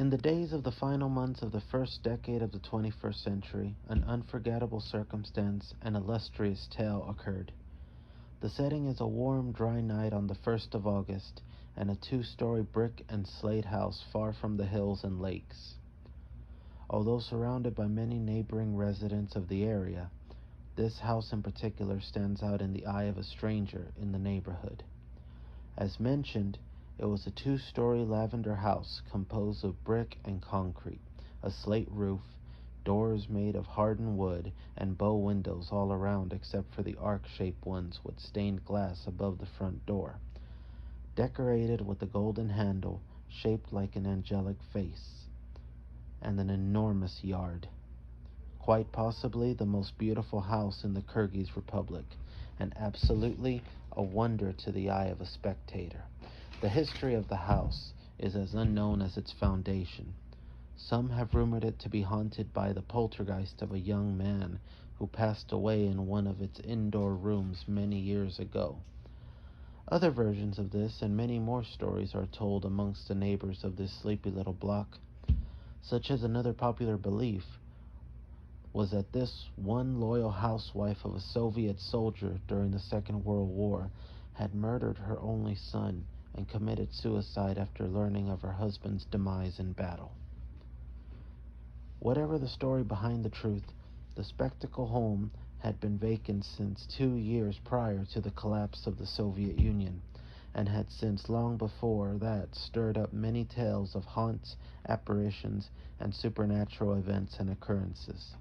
In the days of the final months of the first decade of the 21st century, an unforgettable circumstance and illustrious tale occurred. The setting is a warm, dry night on the 1st of August, and a two-story brick and slate house far from the hills and lakes. Although surrounded by many neighboring residents of the area, this house in particular stands out in the eye of a stranger in the neighborhood. As mentioned, it was a two-story lavender house composed of brick and concrete, a slate roof, doors made of hardened wood, and bow windows all around except for the arc-shaped ones with stained glass above the front door, decorated with a golden handle shaped like an angelic face, and an enormous yard. Quite possibly the most beautiful house in the Kyrgyz Republic, and absolutely a wonder to the eye of a spectator. The history of the house is as unknown as its foundation. Some have rumored it to be haunted by the poltergeist of a young man who passed away in one of its indoor rooms many years ago. Other versions of this and many more stories are told amongst the neighbors of this sleepy little block, such as another popular belief was that this one loyal housewife of a Soviet soldier during the Second World War had murdered her only son and committed suicide after learning of her husband's demise in battle. Whatever the story behind the truth, the spectacle home had been vacant since 2 years prior to the collapse of the Soviet Union, and had since long before that stirred up many tales of haunts, apparitions, and supernatural events and occurrences.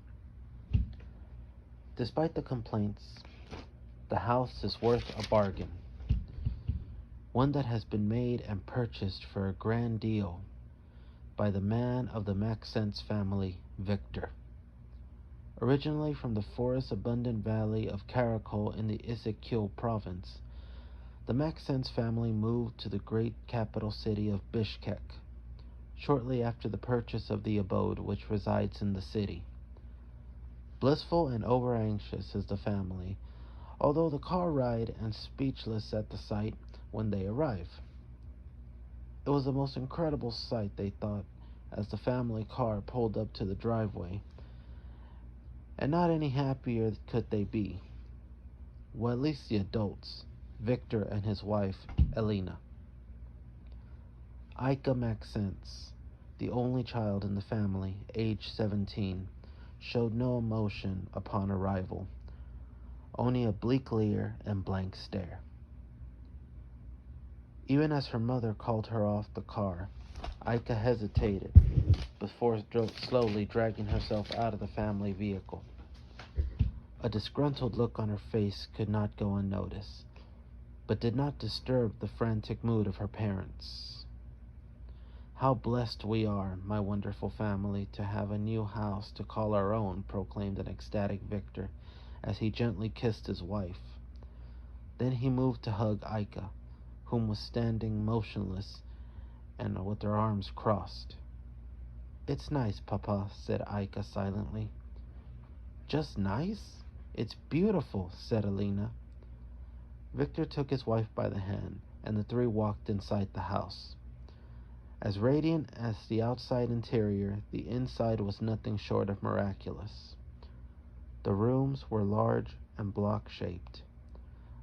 Despite the complaints, the house is worth a bargain, one that has been made and purchased for a grand deal by the man of the Maxence family, Victor. Originally from the forest-abundant valley of Karakol in the Issik province, the Maxence family moved to the great capital city of Bishkek shortly after the purchase of the abode which resides in the city. Blissful and over-anxious is the family, although the car ride and speechless at the sight when they arrive. It was the most incredible sight, they thought, as the family car pulled up to the driveway, and not any happier could they be. Well, at least the adults, Victor and his wife, Alina. Aika Maxence, the only child in the family, aged 17, showed no emotion upon arrival, only a bleak leer and blank stare. Even as her mother called her off the car, Aika hesitated before slowly dragging herself out of the family vehicle. A disgruntled look on her face could not go unnoticed, but did not disturb the frantic mood of her parents. "How blessed we are, my wonderful family, to have a new house to call our own," proclaimed an ecstatic Victor, as he gently kissed his wife. Then he moved to hug Aika, whom was standing motionless and with her arms crossed. "It's nice, Papa," said Aika silently. "Just nice? It's beautiful," said Alina. Victor took his wife by the hand, and the three walked inside the house. As radiant as the outside interior, the inside was nothing short of miraculous. The rooms were large and block-shaped.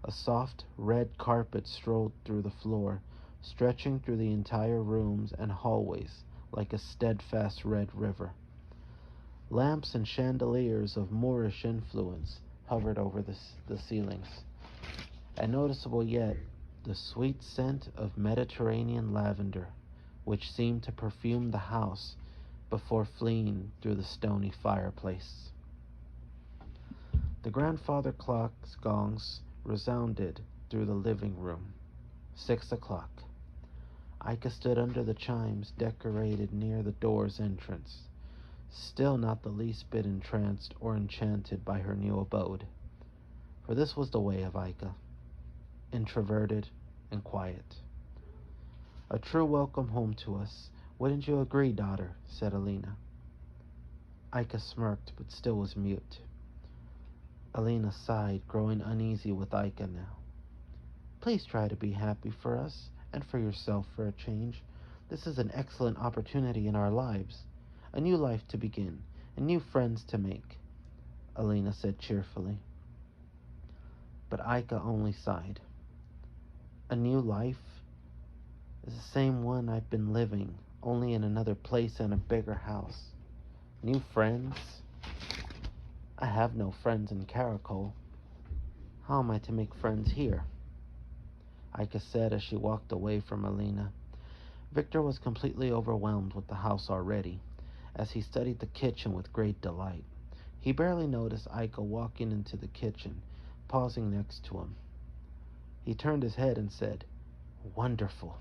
A soft, red carpet strolled through the floor, stretching through the entire rooms and hallways like a steadfast red river. Lamps and chandeliers of Moorish influence hovered over the ceilings, and noticeable yet, the sweet scent of Mediterranean lavender, which seemed to perfume the house before fleeing through the stony fireplace. The grandfather clock's gongs resounded through the living room. 6 o'clock. Aika stood under the chimes decorated near the door's entrance, still not the least bit entranced or enchanted by her new abode. For this was the way of Aika, introverted and quiet. "A true welcome home to us. Wouldn't you agree, daughter?" said Alina. Aika smirked, but still was mute. Alina sighed, growing uneasy with Aika now. "Please try to be happy for us, and for yourself for a change. This is an excellent opportunity in our lives. A new life to begin, and new friends to make, Alina said cheerfully. But Aika only sighed. A new life is the same one I've been living, only in another place and a bigger house. New friends? I have no friends in Karakol. How am I to make friends here? Aika said as she walked away from Alina. Victor was completely overwhelmed with the house already, as he studied the kitchen with great delight. He barely noticed Aika walking into the kitchen, pausing next to him. He turned his head and said, "Wonderful.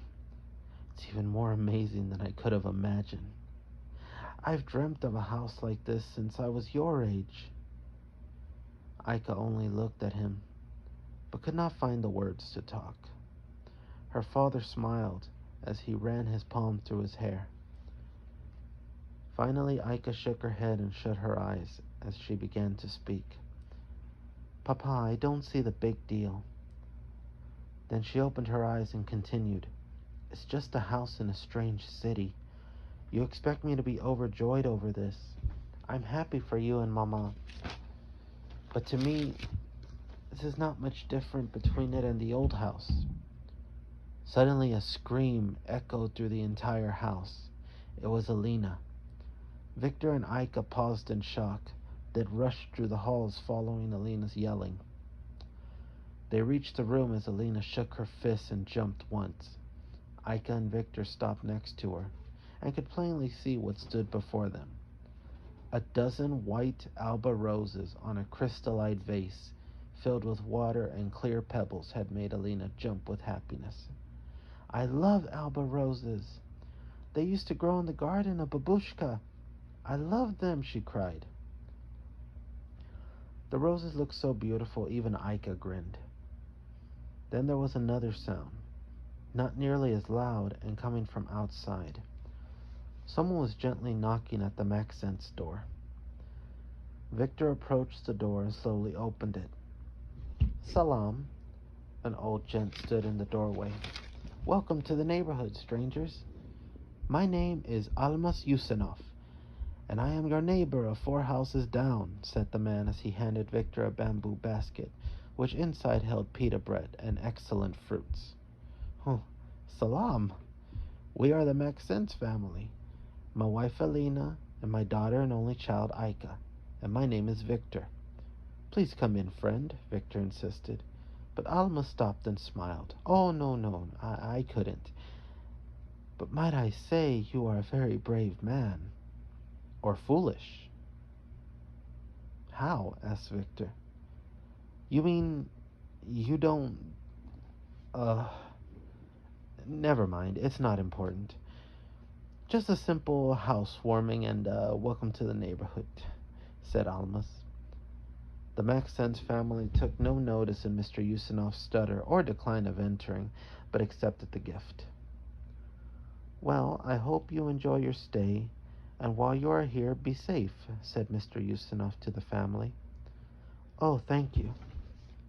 It's even more amazing than I could have imagined. I've dreamt of a house like this since I was your age." Aika only looked at him, but could not find the words to talk. Her father smiled as he ran his palm through his hair. Finally, Aika shook her head and shut her eyes as she began to speak. "Papa, I don't see the big deal." Then she opened her eyes and continued, "It's just a house in a strange city. You expect me to be overjoyed over this. I'm happy for you and Mama. But to me, this is not much different between it and the old house." Suddenly a scream echoed through the entire house. It was Alina. Victor and Aika paused in shock, then rushed through the halls following Alina's yelling. They reached the room as Alina shook her fists and jumped once. Aika and Victor stopped next to her and could plainly see what stood before them. A dozen white alba roses on a crystallite vase filled with water and clear pebbles had made Alina jump with happiness. "I love alba roses. They used to grow in the garden of Babushka. I love them," she cried. The roses looked so beautiful, even Aika grinned. Then there was another sound, not nearly as loud and coming from outside. Someone was gently knocking at the Maxence door. Victor approached the door and slowly opened it. "Salam." An old gent stood in the doorway. "Welcome to the neighborhood, strangers. My name is Almas Yusinov, and I am your neighbor of 4 houses down," said the man as he handed Victor a bamboo basket, which inside held pita bread and excellent fruits. "Salam. We are the Maxence family. My wife Alina, and my daughter and only child Aika, and my name is Victor." "Please come in, friend," Victor insisted. But Alma stopped and smiled. "Oh, no, I couldn't. But might I say you are a very brave man. Or foolish." "How?" asked Victor. "You mean you don't... Never mind, it's not important. Just a simple housewarming and welcome to the neighborhood," said Almas. The Maxence family took no notice of Mr. Yusinov's stutter or decline of entering, but accepted the gift. "Well, I hope you enjoy your stay, and while you are here, be safe," said Mr. Yusinov to the family. "Oh, thank you.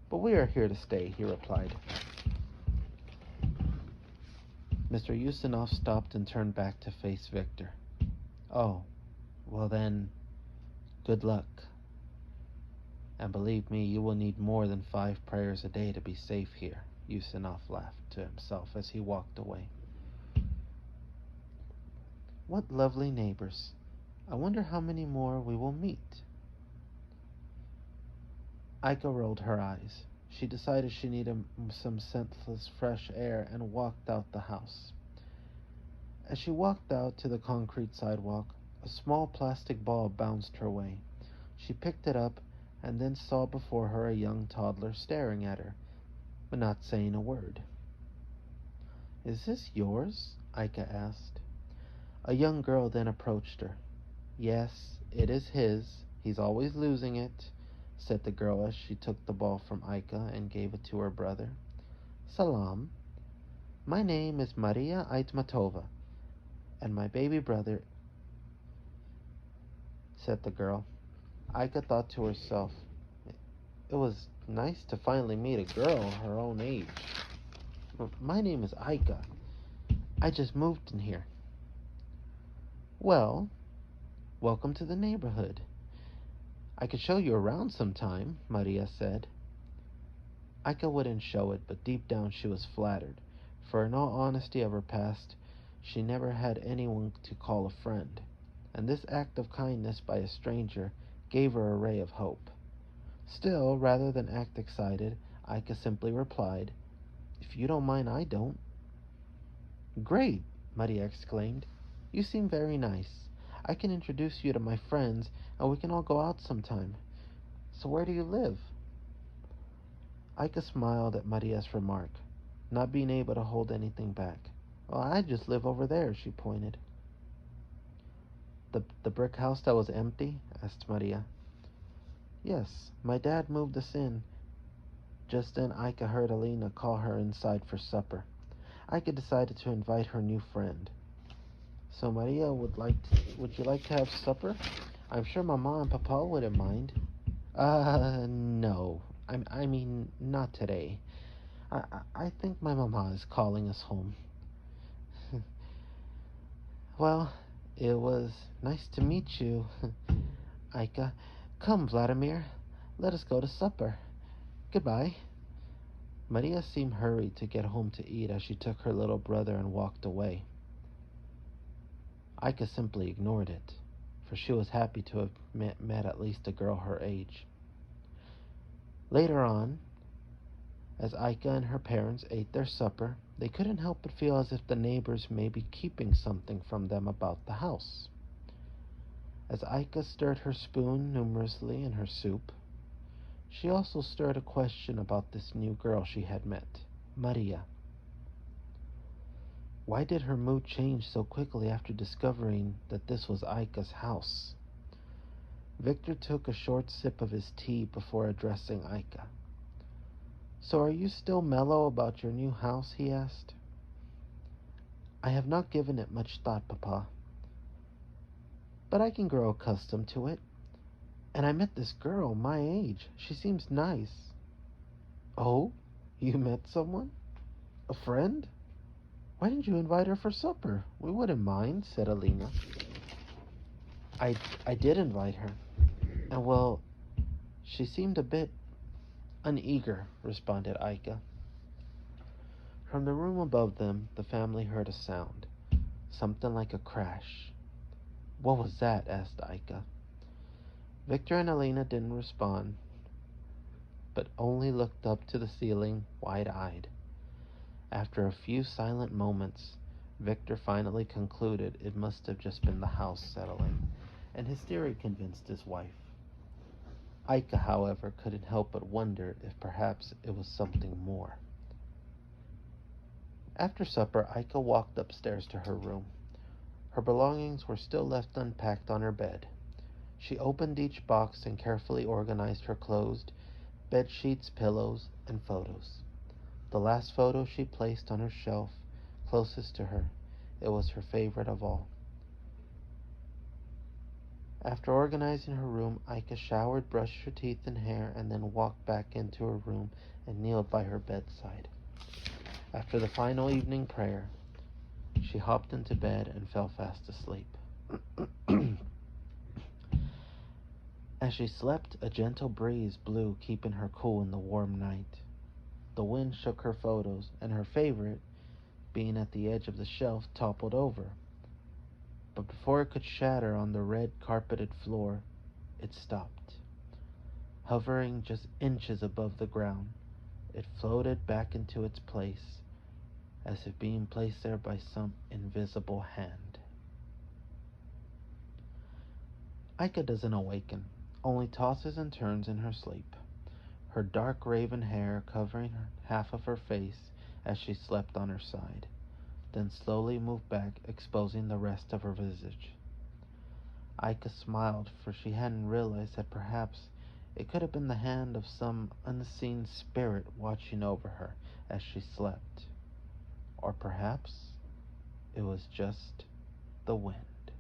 But we are here to stay," he replied. Mr. Yusinov stopped and turned back to face Victor. "Oh, well then, good luck. And believe me, you will need more than 5 prayers a day to be safe here," Yusinov laughed to himself as he walked away. "What lovely neighbors. I wonder how many more we will meet." Aika rolled her eyes. She decided she needed some scentless fresh air and walked out the house. As she walked out to the concrete sidewalk, a small plastic ball bounced her way. She picked it up and then saw before her a young toddler staring at her, but not saying a word. "Is this yours?" Aika asked. A young girl then approached her. "Yes, it is his. He's always losing it," said the girl as she took the ball from Aika and gave it to her brother. "Salam. My name is Maria Aitmatova, and my baby brother," said the girl. Aika thought to herself, it was nice to finally meet a girl her own age. "My name is Aika. I just moved in here. Well, welcome to the neighborhood. I could show you around sometime, Maria said. Aika wouldn't show it, but deep down she was flattered, for in all honesty of her past, she never had anyone to call a friend, and this act of kindness by a stranger gave her a ray of hope. Still, rather than act excited, Aika simply replied, "If you don't mind, I don't." "Great!" Maria exclaimed. "You seem very nice. I can introduce you to my friends, and we can all go out sometime. So where do you live?" Aika smiled at Maria's remark, not being able to hold anything back. "Well, I just live over there," she pointed. The brick house that was empty?" asked Maria. "Yes, my dad moved us in." Just then Aika heard Alina call her inside for supper. Aika decided to invite her new friend. "So Maria would you like to have supper? I'm sure Mama and Papa wouldn't mind." No. I mean, not today. I think my Mama is calling us home." "Well, it was nice to meet you, Aika. Come, Vladimir, let us go to supper. Goodbye." Maria seemed hurried to get home to eat as she took her little brother and walked away. Aika simply ignored it, for she was happy to have met at least a girl her age. Later on, as Aika and her parents ate their supper, they couldn't help but feel as if the neighbors may be keeping something from them about the house. As Aika stirred her spoon numerously in her soup, she also stirred a question about this new girl she had met, Maria. Why did her mood change so quickly after discovering that this was Aika's house? Victor took a short sip of his tea before addressing Aika. "So are you still mellow about your new house?" he asked. "I have not given it much thought, Papa. But I can grow accustomed to it. And I met this girl my age. She seems nice." "Oh? You met someone? A friend? Why didn't you invite her for supper? We wouldn't mind," said Alina. I did invite her. And well, she seemed a bit uneager," responded Aika. From the room above them, the family heard a sound, something like a crash. "What was that?" asked Aika. Victor and Alina didn't respond, but only looked up to the ceiling, wide-eyed. After a few silent moments, Victor finally concluded it must have just been the house settling, and his theory convinced his wife. Aika, however, couldn't help but wonder if perhaps it was something more. After supper, Aika walked upstairs to her room. Her belongings were still left unpacked on her bed. She opened each box and carefully organized her clothes, bed sheets, pillows, and photos. The last photo she placed on her shelf closest to her. It was her favorite of all. After organizing her room, Aika showered, brushed her teeth and hair, and then walked back into her room and kneeled by her bedside. After the final evening prayer, she hopped into bed and fell fast asleep. As she slept, a gentle breeze blew, keeping her cool in the warm night. The wind shook her photos, and her favorite, being at the edge of the shelf, toppled over. But before it could shatter on the red carpeted floor, it stopped. Hovering just inches above the ground, it floated back into its place, as if being placed there by some invisible hand. Aika doesn't awaken, only tosses and turns in her sleep, her dark raven hair covering half of her face as she slept on her side, then slowly moved back, exposing the rest of her visage. Aika smiled, for she hadn't realized that perhaps it could have been the hand of some unseen spirit watching over her as she slept. Or perhaps it was just the wind.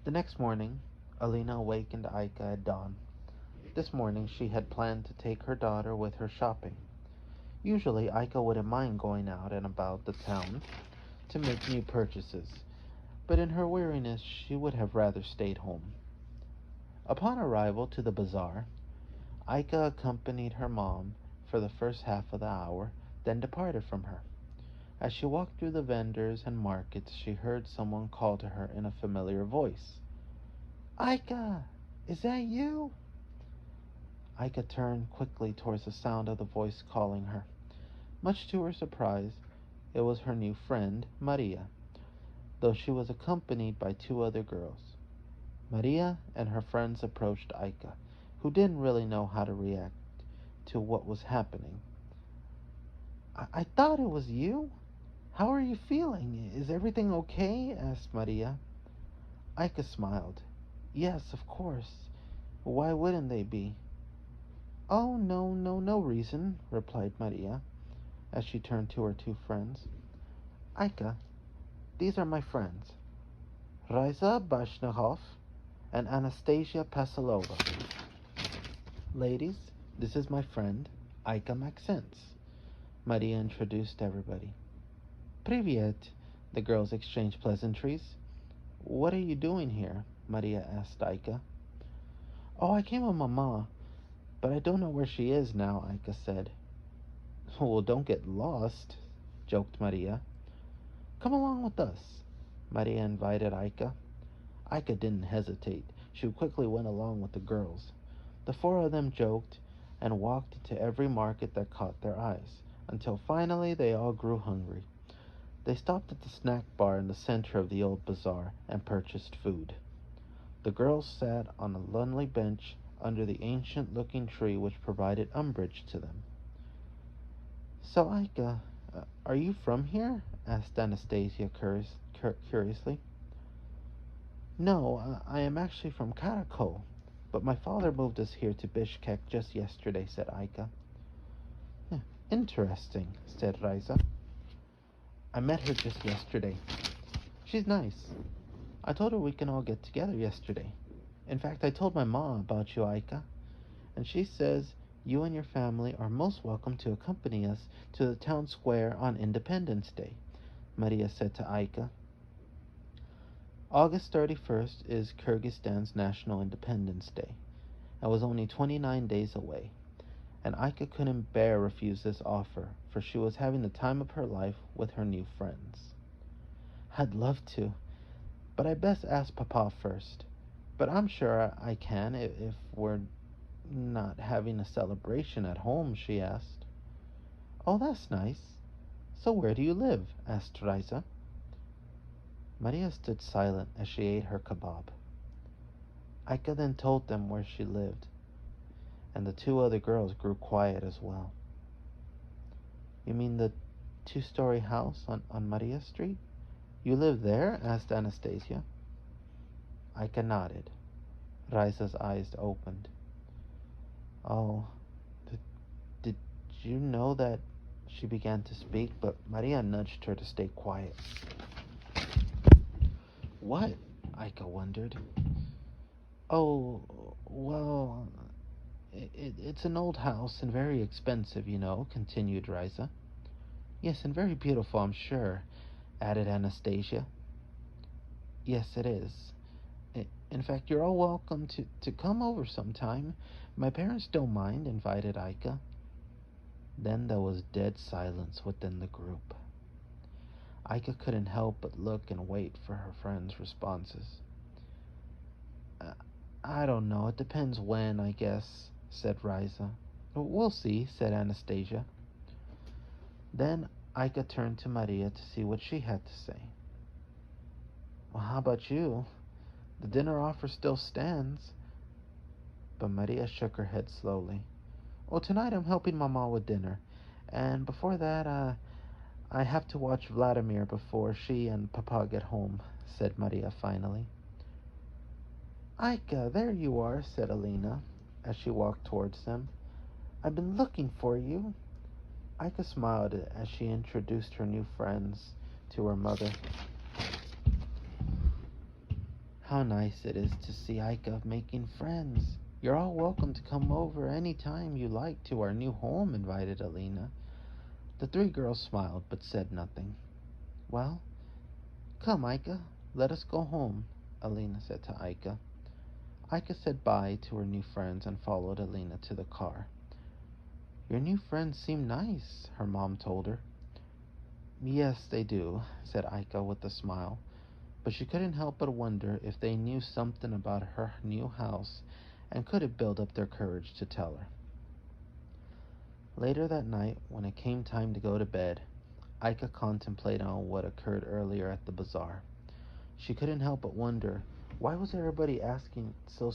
The next morning, Alina awakened Aika at dawn. This morning she had planned to take her daughter with her shopping. Usually, Aika wouldn't mind going out and about the town to make new purchases, but in her weariness, she would have rather stayed home. Upon arrival to the bazaar, Aika accompanied her mom for the first half of the hour, then departed from her. As she walked through the vendors and markets, she heard someone call to her in a familiar voice. Aika, is that you? Aika turned quickly towards the sound of the voice calling her. Much to her surprise, it was her new friend, Maria, though she was accompanied by two other girls. Maria and her friends approached Aika, who didn't really know how to react to what was happening. I thought it was you. How are you feeling? Is everything okay? Asked Maria. Aika smiled. Yes, of course. Why wouldn't they be? Oh, no reason, replied Maria, as she turned to her two friends. Aika, these are my friends, Riza Bashnahov and Anastasia Pasilova. Ladies, this is my friend, Aika Maxence. Maria introduced everybody. Privyet, the girls exchanged pleasantries. What are you doing here? Maria asked Aika. Oh, I came with Mama, but I don't know where she is now, Aika said. Well, don't get lost, joked Maria. Come along with us, Maria invited Aika. Aika didn't hesitate. She quickly went along with the girls. The four of them joked and walked to every market that caught their eyes, until finally they all grew hungry. They stopped at the snack bar in the center of the old bazaar and purchased food. The girls sat on a lonely bench under the ancient-looking tree which provided umbrage to them. So, Aika, are you from here? Asked Anastasia curiously. No, I am actually from Karakol, but my father moved us here to Bishkek just yesterday, said Aika. Interesting, said Riza. I met her just yesterday. She's nice. I told her we can all get together yesterday. In fact, I told my mom about you, Aika, and she says you and your family are most welcome to accompany us to the town square on Independence Day, Maria said to Aika. August 31st is Kyrgyzstan's National Independence Day, and was only 29 days away, and Aika couldn't bear refuse this offer, for she was having the time of her life with her new friends. I'd love to, but I best ask Papa first. But I'm sure I can if we're not having a celebration at home, she asked. Oh, that's nice. So where do you live? Asked Riza. Maria stood silent as she ate her kebab. Aika then told them where she lived, and the two other girls grew quiet as well. You mean the two-story house on Maria Street? You live there? Asked Anastasia. Aika nodded. Riza's eyes opened. Oh, did you know that? She began to speak, but Maria nudged her to stay quiet. What? Aika wondered. Oh, well, it's an old house and very expensive, continued Riza. Yes, and very beautiful, I'm sure, added Anastasia. Yes, it is. In fact, you're all welcome to come over sometime. My parents don't mind, invited Aika. Then there was dead silence within the group. Aika couldn't help but look and wait for her friends' responses. I don't know, it depends when, I guess, said Riza. We'll see, said Anastasia. Then Aika turned to Maria to see what she had to say. Well, how about you? The dinner offer still stands. But Maria shook her head slowly. Well, tonight I'm helping Mama with dinner. And before that, I have to watch Vladimir before she and Papa get home, said Maria finally. Aika, there you are, said Alina, as she walked towards them. I've been looking for you. Aika smiled as she introduced her new friends to her mother. How nice it is to see Aika making friends. You're all welcome to come over any time you like to our new home, invited Alina. The three girls smiled but said nothing. Well, come, Aika, let us go home, Alina said to Aika. Aika said bye to her new friends and followed Alina to the car. Your new friends seem nice, her mom told her. Yes, they do, said Aika with a smile, but she couldn't help but wonder if they knew something about her new house and could it build up their courage to tell her. Later that night, when it came time to go to bed, Aika contemplated on what occurred earlier at the bazaar. She couldn't help but wonder, why was everybody asking so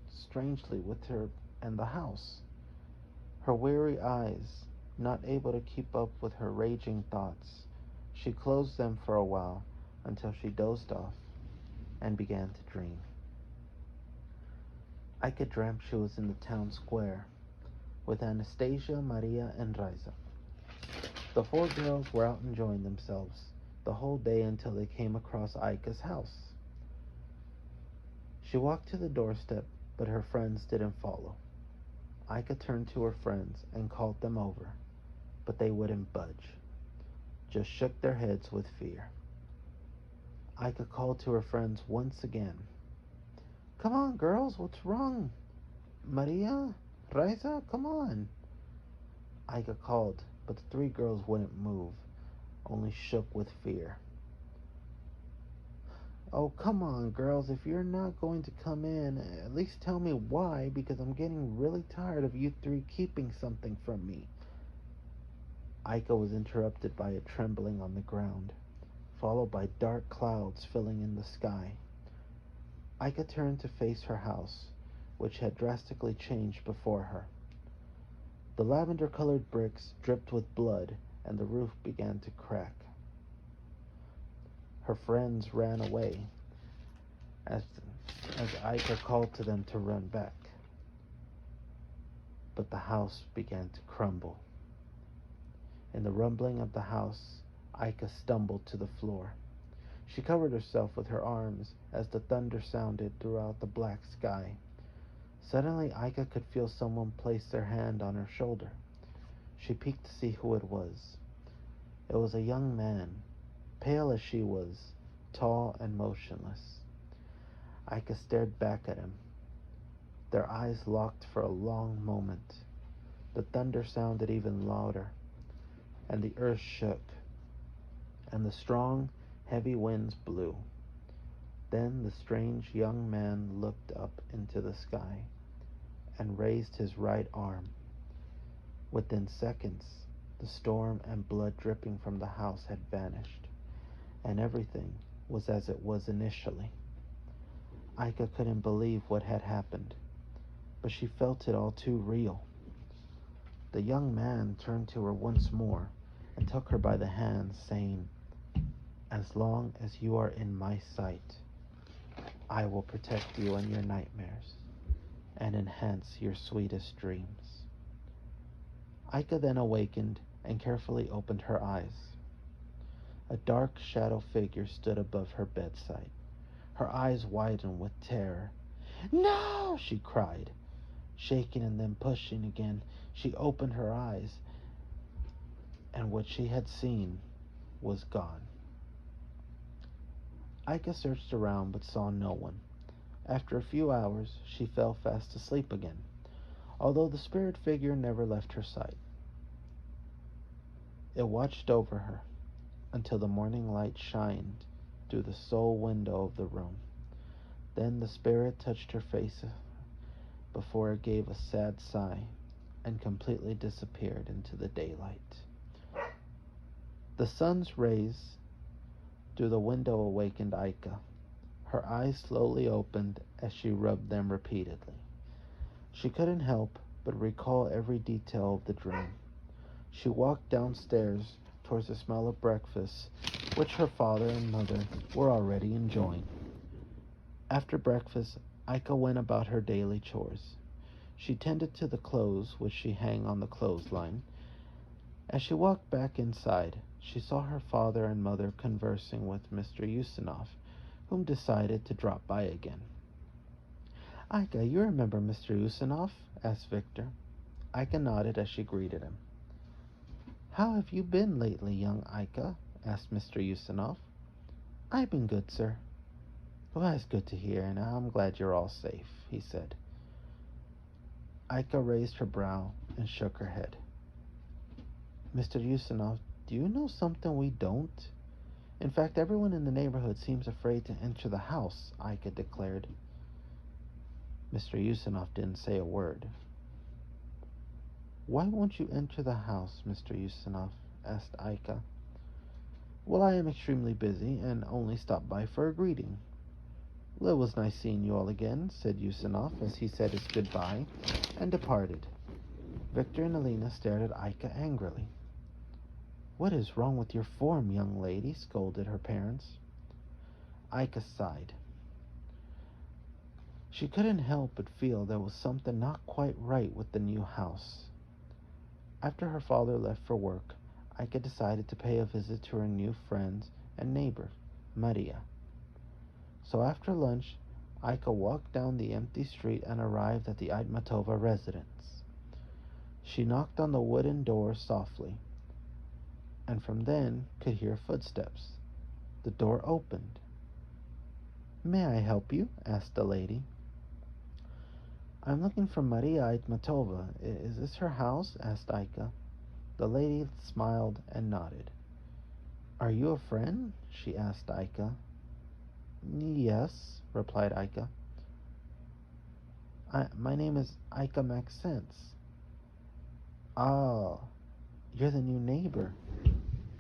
strangely with her and the house? Her weary eyes, not able to keep up with her raging thoughts, she closed them for a while until she dozed off and began to dream. Aika dreamt she was in the town square with Anastasia, Maria, and Raiza. The four girls were out enjoying themselves the whole day until they came across Aika's house. She walked to the doorstep, but her friends didn't follow. Aika turned to her friends and called them over, but they wouldn't budge, just shook their heads with fear. Aika called to her friends once again. Come on, girls, what's wrong? Maria, Raiza, come on. Aika called, but the three girls wouldn't move, only shook with fear. Oh, come on, girls, if you're not going to come in, at least tell me why, because I'm getting really tired of you three keeping something from me. Aika was interrupted by a trembling on the ground, followed by dark clouds filling in the sky. Aika turned to face her house, which had drastically changed before her. The lavender-colored bricks dripped with blood, and the roof began to crack. Her friends ran away as Aika called to them to run back. But the house began to crumble. In the rumbling of the house, Aika stumbled to the floor. She covered herself with her arms as the thunder sounded throughout the black sky. Suddenly, Aika could feel someone place their hand on her shoulder. She peeked to see who it was. It was a young man, pale as she was, tall and motionless. Aika stared back at him. Their eyes locked for a long moment. The thunder sounded even louder, and the earth shook, and the strong, heavy winds blew. Then the strange young man looked up into the sky and raised his right arm. Within seconds, the storm and blood dripping from the house had vanished, and everything was as it was initially. Aika couldn't believe what had happened, but she felt it all too real. The young man turned to her once more and took her by the hand, saying, As long as you are in my sight, I will protect you in your nightmares and enhance your sweetest dreams. Aika then awakened and carefully opened her eyes. A dark shadow figure stood above her bedside. Her eyes widened with terror. No! She cried. Shaking and then pushing again, she opened her eyes, and what she had seen was gone. Aika searched around but saw no one. After a few hours, she fell fast asleep again, although the spirit figure never left her sight. It watched over her until the morning light shined through the sole window of the room. Then the spirit touched her face before it gave a sad sigh and completely disappeared into the daylight. The sun's rays through the window awakened Aika. Her eyes slowly opened as she rubbed them repeatedly. She couldn't help but recall every detail of the dream. She walked downstairs towards the smell of breakfast, which her father and mother were already enjoying. After breakfast, Aika went about her daily chores. She tended to the clothes which she hung on the clothesline. As she walked back inside, she saw her father and mother conversing with Mr. Ustinov, whom decided to drop by again. Aika, you remember Mr. Ustinov? Asked Victor. Aika nodded as she greeted him. How have you been lately, young Aika? Asked Mr. Ustinov. I've been good, sir. Well, that's good to hear, and I'm glad you're all safe, he said. Aika raised her brow and shook her head. Mr. Ustinov, do you know something we don't? In fact, everyone in the neighborhood seems afraid to enter the house, Aika declared. Mr. Ustinov didn't say a word. Why won't you enter the house, Mr. Ustinov? Asked Aika. Well, I am extremely busy and only stopped by for a greeting. Well, it was nice seeing you all again, said Ustinov as he said his goodbye and departed. Victor and Alina stared at Aika angrily. What is wrong with your form, young lady? Scolded her parents. Aika sighed. She couldn't help but feel there was something not quite right with the new house. After her father left for work, Aika decided to pay a visit to her new friends and neighbor, Maria. So after lunch, Aika walked down the empty street and arrived at the Aitmatova residence. She knocked on the wooden door softly, and from then could hear footsteps. The door opened. May I help you? Asked the lady. I'm looking for Maria Aitmatova. Is this her house? Asked Aika. The lady smiled and nodded. Are you a friend? She asked Aika. Yes, replied Aika. My name is Aika Maxence. Oh, you're the new neighbor.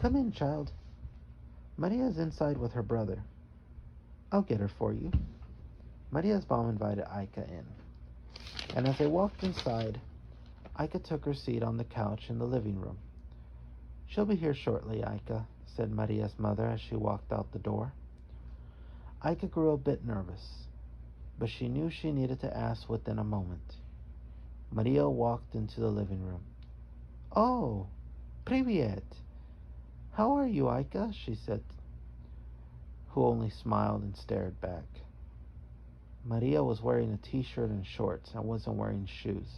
Come in, child. Maria's inside with her brother. I'll get her for you. Maria's mom invited Aika in, and as they walked inside, Aika took her seat on the couch in the living room. She'll be here shortly, Aika, said Maria's mother as she walked out the door. Aika grew a bit nervous, but she knew she needed to ask within a moment. Maria walked into the living room. Oh, привет. How are you, Aika? She said, who only smiled and stared back. Maria was wearing a t-shirt and shorts and wasn't wearing shoes.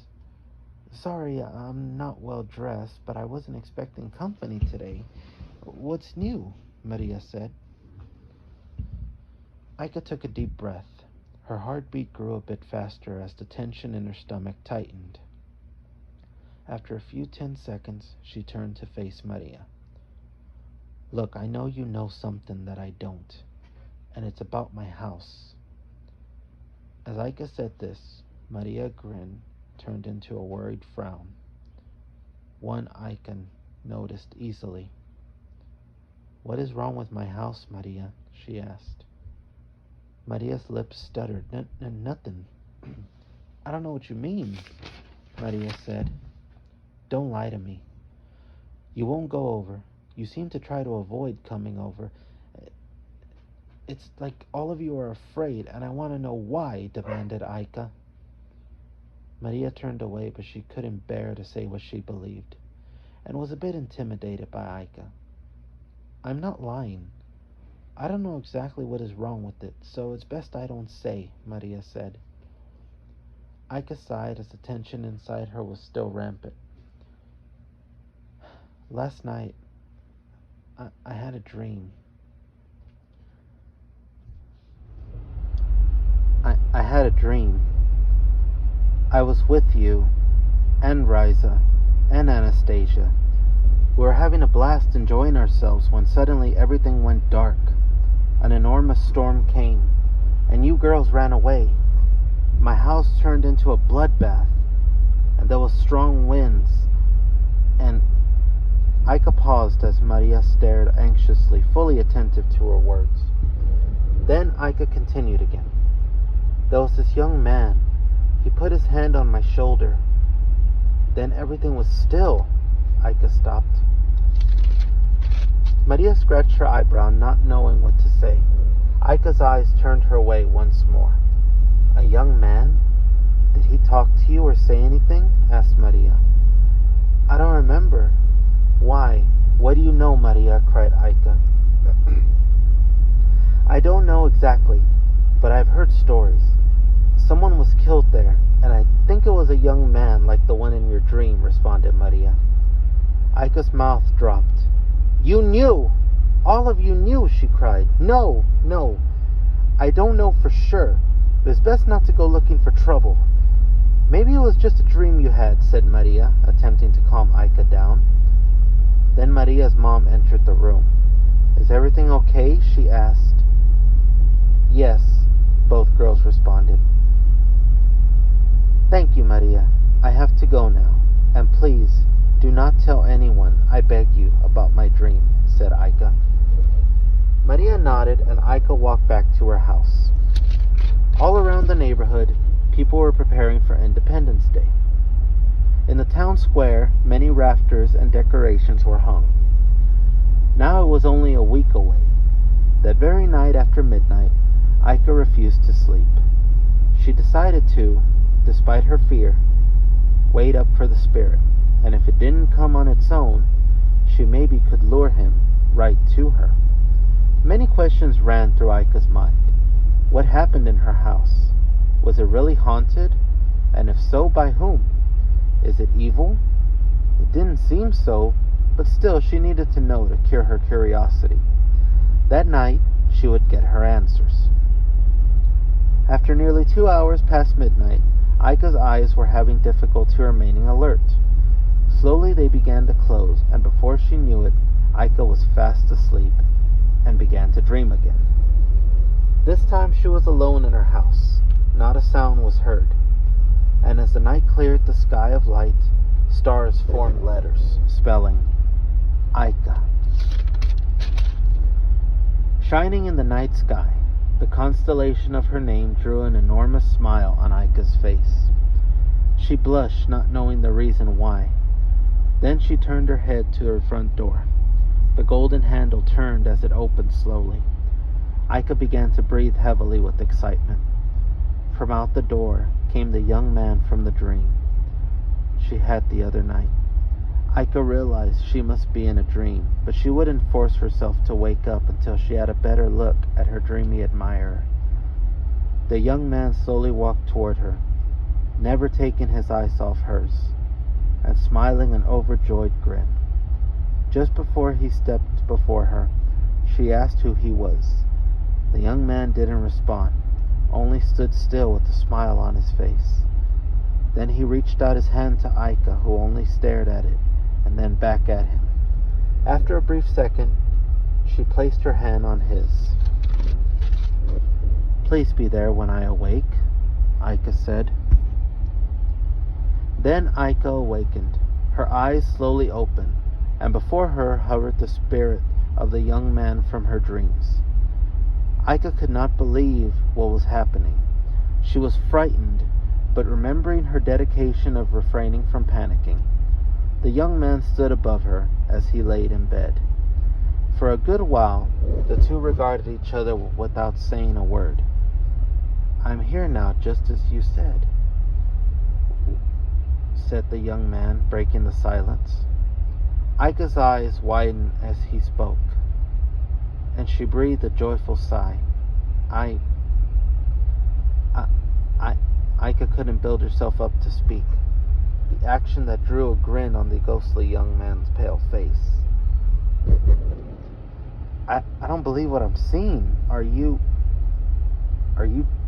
Sorry, I'm not well dressed, but I wasn't expecting company today. What's new? Maria said. Aika took a deep breath. Her heartbeat grew a bit faster as the tension in her stomach tightened. After a few 10 seconds, she turned to face Maria. Look, I know you know something that I don't, and it's about my house. As Aika said this, Maria's grin turned into a worried frown, one Aika noticed easily. What is wrong with my house, Maria? She asked. Maria's lips stuttered. Nothing. I don't know what you mean, Maria said. Don't lie to me. You won't go over. You seem to try to avoid coming over. It's like all of you are afraid, and I want to know why, demanded Aika. Maria turned away, but she couldn't bear to say what she believed, and was a bit intimidated by Aika. I'm not lying. I don't know exactly what is wrong with it, so it's best I don't say, Maria said. Aika sighed as the tension inside her was still rampant. Last night, I had a dream. I had a dream. I was with you, and Riza, and Anastasia. We were having a blast enjoying ourselves when suddenly everything went dark. An enormous storm came, and you girls ran away. My house turned into a bloodbath, and there was strong winds, and Aika paused as Maria stared anxiously, fully attentive to her words. Then Aika continued again. There was this young man. He put his hand on my shoulder. Then everything was still. Aika stopped. Maria scratched her eyebrow, not knowing what to say. Aika's eyes turned her way once more. A young man? Did he talk to you or say anything? Asked Maria. I don't remember. Why? What do you know, Maria? Cried Aika. I don't know exactly, but I've heard stories. Someone was killed there, and I think it was a young man like the one in your dream, responded Maria. Aika's mouth dropped. You knew! All of you knew, she cried. No, no. I don't know for sure, but it's best not to go looking for trouble. Maybe it was just a dream you had, said Maria, attempting to calm Aika down. Then Maria's mom entered the room. Is everything okay? She asked. Yes, both girls responded. Thank you, Maria. I have to go now. And please, do not tell anyone, I beg you, about my dream, said Aika. Maria nodded and Aika walked back to her house. All around the neighborhood, people were preparing for Independence Day. In the town square, many rafters and decorations were hung. Now it was only a week away. That very night after midnight, Aika refused to sleep. She decided to, despite her fear, wait up for the spirit, and if it didn't come on its own, she maybe could lure him right to her. Many questions ran through Aika's mind. What happened in her house? Was it really haunted? And if so, by whom? Is it evil? It didn't seem so, but still she needed to know to cure her curiosity. That night, she would get her answers. After nearly 2 hours past midnight, Aika's eyes were having difficulty remaining alert. Slowly they began to close, and before she knew it, Aika was fast asleep and began to dream again. This time she was alone in her house. Not a sound was heard. And as the night cleared the sky of light, stars formed letters, spelling Aika. Shining in the night sky, the constellation of her name drew an enormous smile on Aika's face. She blushed, not knowing the reason why. Then she turned her head to her front door. The golden handle turned as it opened slowly. Aika began to breathe heavily with excitement. From out the door came the young man from the dream she had the other night. Aika realized she must be in a dream, but she wouldn't force herself to wake up until she had a better look at her dreamy admirer. The young man slowly walked toward her, never taking his eyes off hers, and smiling an overjoyed grin. Just before he stepped before her, she asked who he was. The young man didn't respond, only stood still with a smile on his face. Then he reached out his hand to Aika, who only stared at it, and then back at him. After a brief second, she placed her hand on his. Please be there when I awake, Aika said. Then Aika awakened. Her eyes slowly opened, and before her hovered the spirit of the young man from her dreams. Aika could not believe what was happening. She was frightened, but remembering her dedication of refraining from panicking, the young man stood above her as he laid in bed. For a good while, the two regarded each other without saying a word. I'm here now, just as you said, said the young man, breaking the silence. Aika's eyes widened as he spoke, and she breathed a joyful sigh. Aika couldn't build herself up to speak, the action that drew a grin on the ghostly young man's pale face. I don't believe what I'm seeing. Are you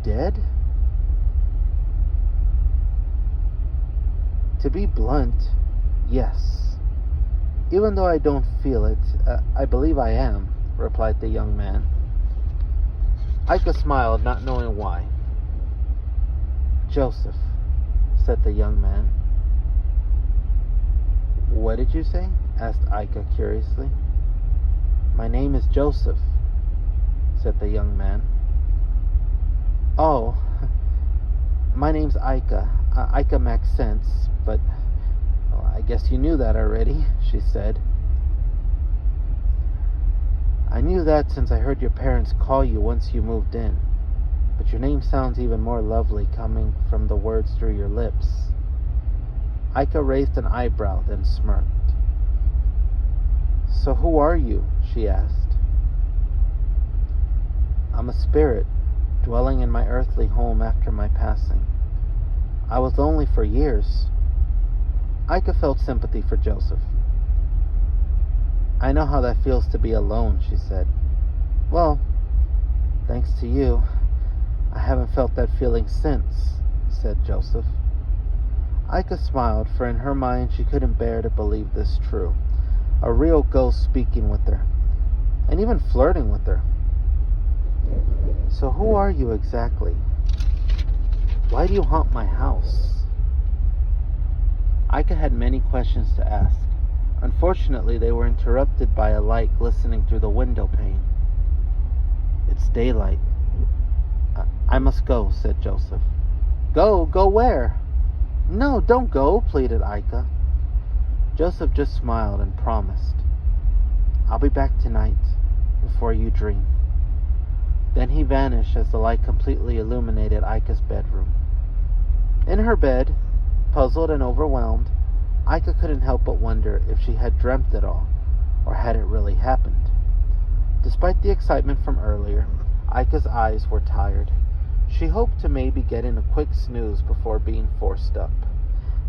dead? To be blunt, yes. Even though I don't feel it, I believe I am, replied the young man. Aika smiled, not knowing why. Joseph, said the young man. What did you say? Asked Aika curiously. My name is Joseph, said the young man. Oh, my name's Aika, Aika Maxence, but I guess you knew that already, she said. I knew that since I heard your parents call you once you moved in, but your name sounds even more lovely coming from the words through your lips. Aika raised an eyebrow, then smirked. So who are you? She asked. I'm a spirit, dwelling in my earthly home after my passing. I was lonely for years. Aika felt sympathy for Joseph. I know how that feels to be alone, she said. Well, thanks to you, I haven't felt that feeling since, said Joseph. Aika smiled, for in her mind she couldn't bear to believe this true. A real ghost speaking with her, and even flirting with her. So who are you exactly? Why do you haunt my house? Aika had many questions to ask. Unfortunately, they were interrupted by a light glistening through the window pane. It's daylight. I must go, said Joseph. Go? Go where? No, don't go, pleaded Aika. Joseph just smiled and promised. I'll be back tonight, before you dream. Then he vanished as the light completely illuminated Aika's bedroom. In her bed, puzzled and overwhelmed, Aika couldn't help but wonder if she had dreamt it all, or had it really happened. Despite the excitement from earlier, Aika's eyes were tired. She hoped to maybe get in a quick snooze before being forced up.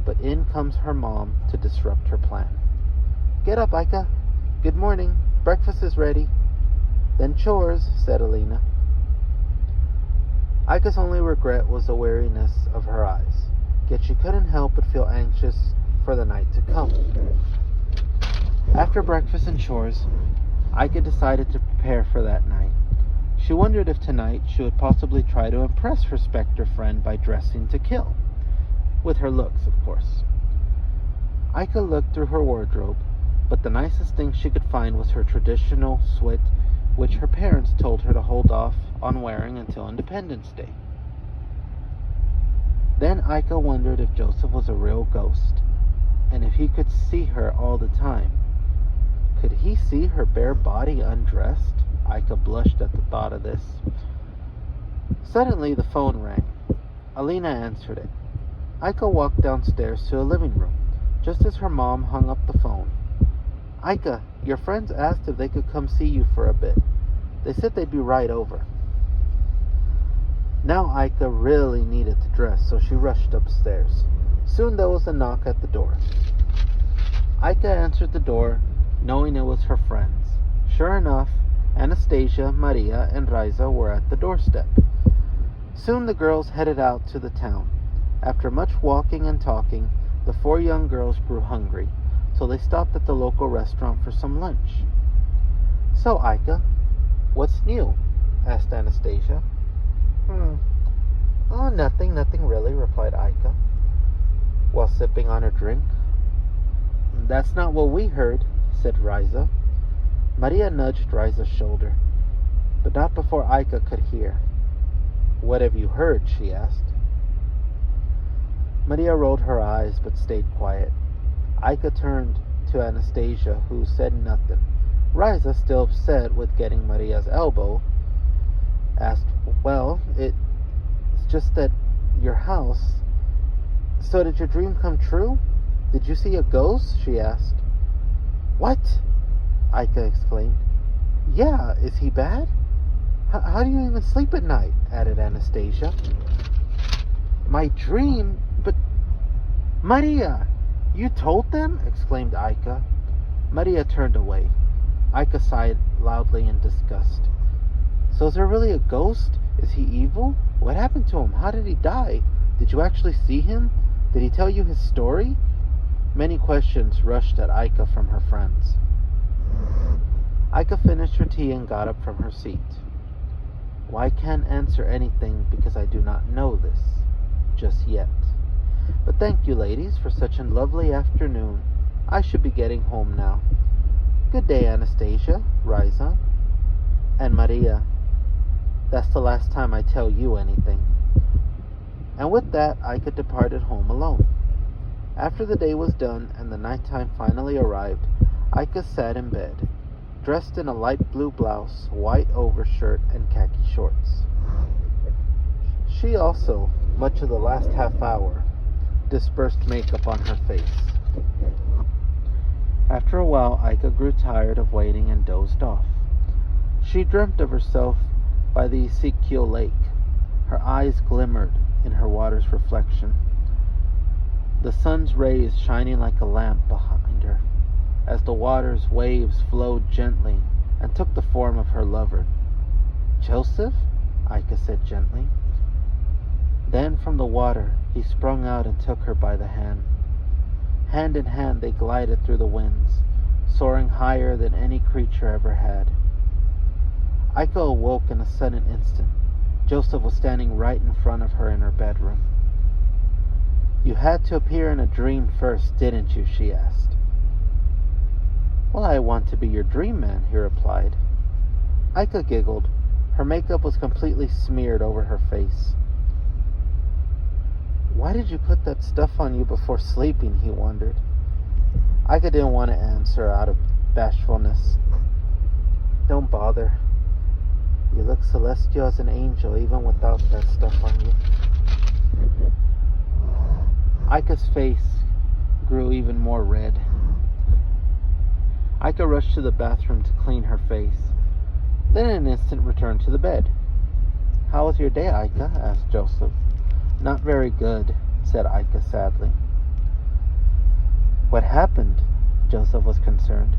But in comes her mom to disrupt her plan. Get up, Aika. Good morning. Breakfast is ready. Then chores, said Alina. Aika's only regret was the weariness of her eyes, yet she couldn't help but feel anxious for the night to come. After breakfast and chores, Aika decided to prepare for that night. She wondered if tonight she would possibly try to impress her specter friend by dressing to kill. With her looks, of course. Aika looked through her wardrobe, but the nicest thing she could find was her traditional swit, which her parents told her to hold off on wearing until Independence Day. Then Aika wondered if Joseph was a real ghost, and if he could see her all the time. Could he see her bare body undressed? Aika blushed at the thought of this. Suddenly the phone rang. Alina answered it. Aika walked downstairs to a living room, just as her mom hung up the phone. Aika, your friends asked if they could come see you for a bit. They said they'd be right over. Now Aika really needed to dress, so she rushed upstairs. Soon there was a knock at the door. Aika answered the door, knowing it was her friends. Sure enough, Anastasia, Maria, and Riza were at the doorstep. Soon the girls headed out to the town. After much walking and talking, the 4 young girls grew hungry, so they stopped at the local restaurant for some lunch. So, Aika, what's new? Asked Anastasia. Oh, nothing really, replied Aika, while sipping on her drink. That's not what we heard, said Riza. Maria nudged Riza's shoulder, but not before Aika could hear. What have you heard? She asked. Maria rolled her eyes but stayed quiet. Aika turned to Anastasia, who said nothing. Riza, still upset with getting Maria's elbow, asked, Well, it's just that your house... So did your dream come true? Did you see a ghost? She asked. What? Aika exclaimed. Yeah, is he bad? How do you even sleep at night? Added Anastasia. My dream? But... Maria! You told them? Exclaimed Aika. Maria turned away. Aika sighed loudly in disgust. So is there really a ghost? Is he evil? What happened to him? How did he die? Did you actually see him? Did he tell you his story? Many questions rushed at Aika from her friends. Aika finished her tea and got up from her seat. Well, I can't answer anything because I do not know this just yet. But thank you, ladies, for such a lovely afternoon. I should be getting home now. Good day, Anastasia, Riza, and Maria. That's the last time I tell you anything. And with that, Aika departed home alone. After the day was done and the nighttime finally arrived, Aika sat in bed, dressed in a light blue blouse, white overshirt, and khaki shorts. She also, much of the last half hour, dispersed makeup on her face. After a while, Aika grew tired of waiting and dozed off. She dreamt of herself by the Ezekiel lake. Her eyes glimmered in her water's reflection, the sun's rays shining like a lamp behind her. as the water's waves flowed gently and took the form of her lover. "Joseph?" Aika said gently. Then from the water he sprung out and took her by the hand. Hand in hand they glided through the winds, soaring higher than any creature ever had. Aika awoke in a sudden instant. Joseph was standing right in front of her in her bedroom. "You had to appear in a dream first, didn't you?" she asked. "Well, I want to be your dream man," he replied. Aika giggled. Her makeup was completely smeared over her face. "Why did you put that stuff on you before sleeping?" he wondered. Aika didn't want to answer out of bashfulness. "Don't bother. You look celestial as an angel even without that stuff on you." Aika's face grew even more red. Aika rushed to the bathroom to clean her face, then in an instant returned to the bed. "How was your day, Aika?" asked Joseph. "Not very good," said Aika sadly. "What happened?" Joseph was concerned.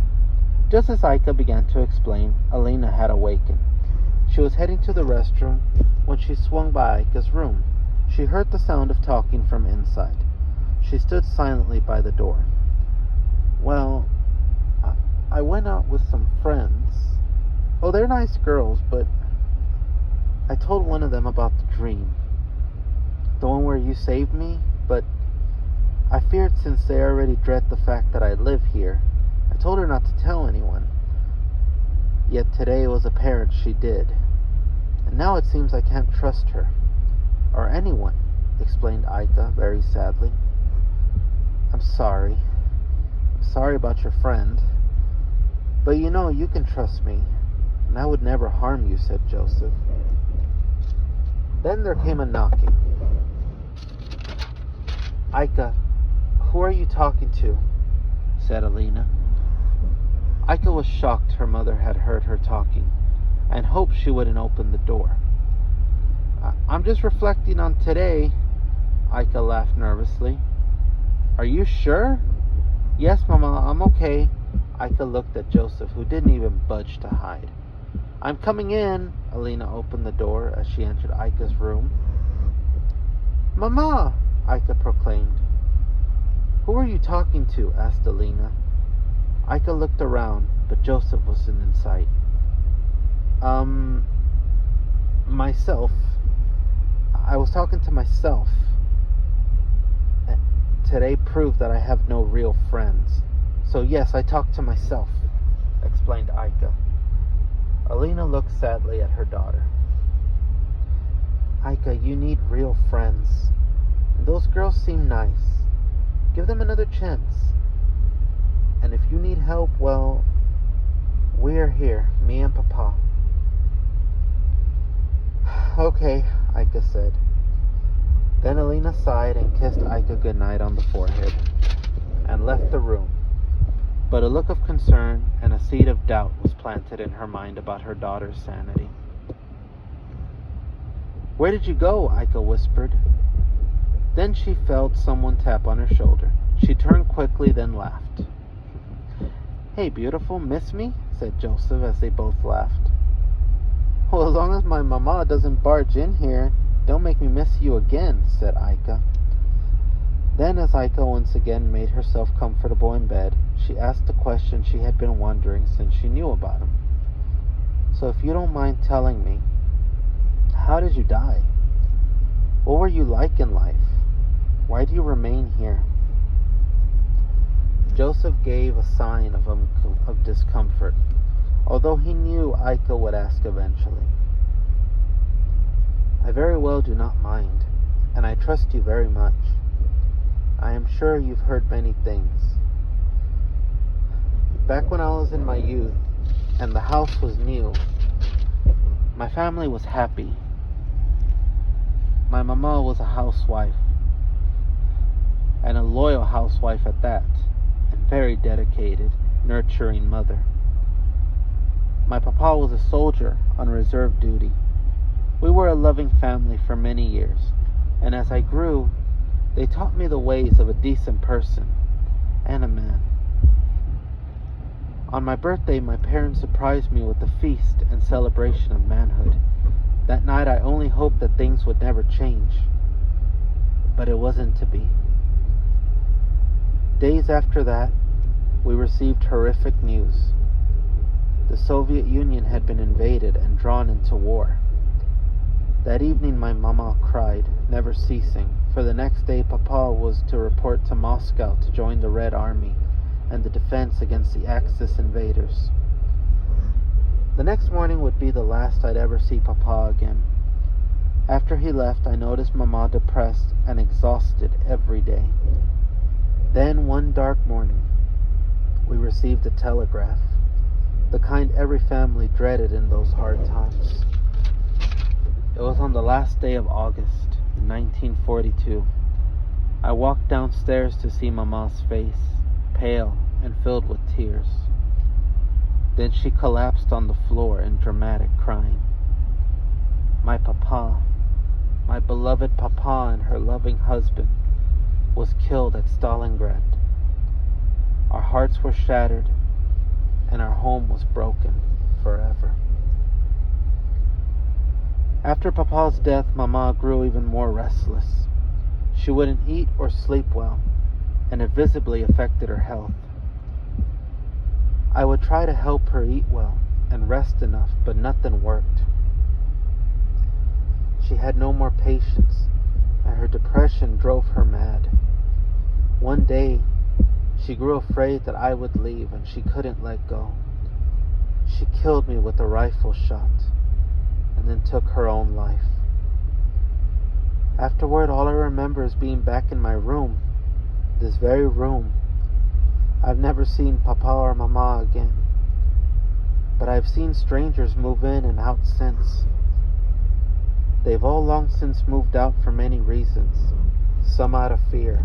Just as Aika began to explain, Alina had awakened. She was heading to the restroom when she swung by Aika's room. She heard the sound of talking from inside. She stood silently by the door. "Well, I went out with some friends. Oh, they're nice girls, but I told one of them about the dream. The one where you saved me, but I feared since they already dread the fact that I live here. I told her not to tell anyone. Yet today it was apparent she did. And now it seems I can't trust her. Or anyone," explained Aika very sadly. I'm sorry about your friend. But you know, you can trust me, and I would never harm you," said Joseph. Then there came a knocking. "Aika, who are you talking to?" said Alina. Aika was shocked her mother had heard her talking, and hoped she wouldn't open the door. I'm just reflecting on today," Aika laughed nervously. "Are you sure?" "Yes, Mama, I'm okay." Aika looked at Joseph, who didn't even budge to hide. "I'm coming in." Alina opened the door as she entered Aika's room. "Mama!" Aika proclaimed. "Who are you talking to?" asked Alina. Aika looked around, but Joseph wasn't in sight. Myself. I was talking to myself. Today proved that I have no real friends. So yes, I talked to myself," explained Aika. Alina looked sadly at her daughter. "Aika, you need real friends. Those girls seem nice. Give them another chance. And if you need help, well, we're here, me and Papa." "Okay," Aika said. Then Alina sighed and kissed Aika goodnight on the forehead and left the room. But a look of concern and a seed of doubt was planted in her mind about her daughter's sanity. "Where did you go?" Aika whispered. Then she felt someone tap on her shoulder. She turned quickly, then laughed. "Hey, beautiful, miss me?" said Joseph as they both laughed. "Well, as long as my mama doesn't barge in here, don't make me miss you again," said Aika. Then, as Aika once again made herself comfortable in bed, she asked the question she had been wondering since she knew about him. "So if you don't mind telling me, how did you die? What were you like in life? Why do you remain here?" Joseph gave a sign of discomfort, although he knew Aika would ask eventually. "I very well do not mind, and I trust you very much. I am sure you've heard many things. Back when I was in my youth, and the house was new, my family was happy. My mama was a housewife, and a loyal housewife at that, and very dedicated, nurturing mother. My papa was a soldier on reserve duty. We were a loving family for many years, and as I grew, they taught me the ways of a decent person and a man. On my birthday, my parents surprised me with a feast and celebration of manhood. That night, I only hoped that things would never change. But it wasn't to be. Days after that, we received horrific news. The Soviet Union had been invaded and drawn into war. That evening my mama cried, never ceasing, for the next day Papa was to report to Moscow to join the Red Army and the defense against the Axis invaders. The next morning would be the last I'd ever see Papa again. After he left, I noticed Mama depressed and exhausted every day. Then one dark morning, we received a telegraph, the kind every family dreaded in those hard times. It was on the last day of August, 1942. I walked downstairs to see Mama's face, pale and filled with tears. Then she collapsed on the floor in dramatic crying. My Papa, my beloved Papa and her loving husband, was killed at Stalingrad. Our hearts were shattered, and our home was broken forever. After Papa's death, Mama grew even more restless. She wouldn't eat or sleep well, and it visibly affected her health. I would try to help her eat well and rest enough, but nothing worked. She had no more patience, and her depression drove her mad. One day, she grew afraid that I would leave, and she couldn't let go. She killed me with a rifle shot, and then took her own life. Afterward, all I remember is being back in my room, this very room. I've never seen Papa or Mama again, but I've seen strangers move in and out since. They've all long since moved out for many reasons, some out of fear.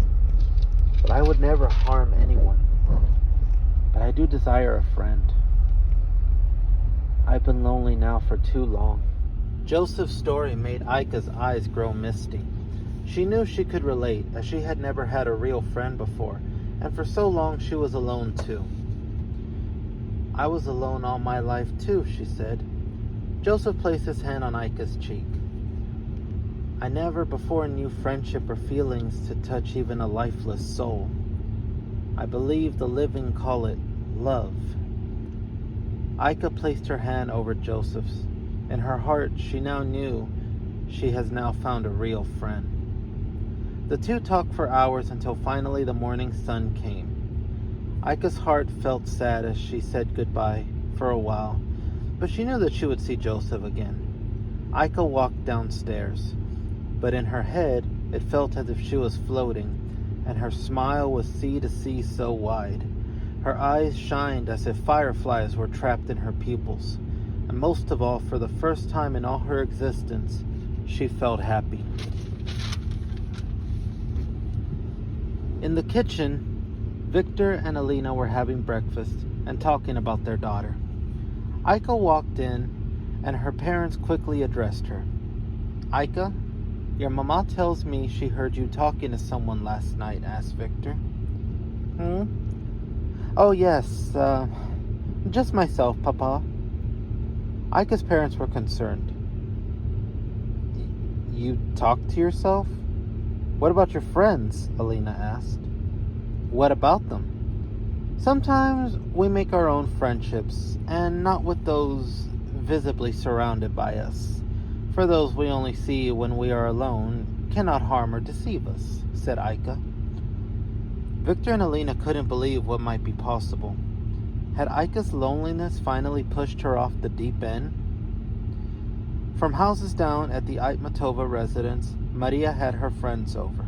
But I would never harm anyone. But I do desire a friend. I've been lonely now for too long. Joseph's story made Aika's eyes grow misty. She knew she could relate, as she had never had a real friend before, and for so long she was alone too. I was alone all my life too, she said. Joseph placed his hand on Aika's cheek. I never before knew friendship or feelings to touch even a lifeless soul. I believe the living call it love. Aika placed her hand over Joseph's. In her heart, she now knew she has now found a real friend. The two talked for hours until finally the morning sun came. Aika's heart felt sad as she said goodbye for a while, but she knew that she would see Joseph again. Aika walked downstairs, but in her head it felt as if she was floating, and her smile was sea to sea so wide. Her eyes shined as if fireflies were trapped in her pupils, and most of all, for the first time in all her existence, she felt happy. In the kitchen, Victor and Alina were having breakfast and talking about their daughter. Aika walked in, and her parents quickly addressed her. Aika, your mama tells me she heard you talking to someone last night, asked Victor. Oh, yes, just myself, Papa. Aika's parents were concerned. You talk to yourself? What about your friends? Alina asked. What about them? Sometimes we make our own friendships, and not with those visibly surrounded by us. For those we only see when we are alone cannot harm or deceive us, said Aika. Victor and Alina couldn't believe what might be possible. Had Aika's loneliness finally pushed her off the deep end? From houses down at the Aitmatova residence, Maria had her friends over.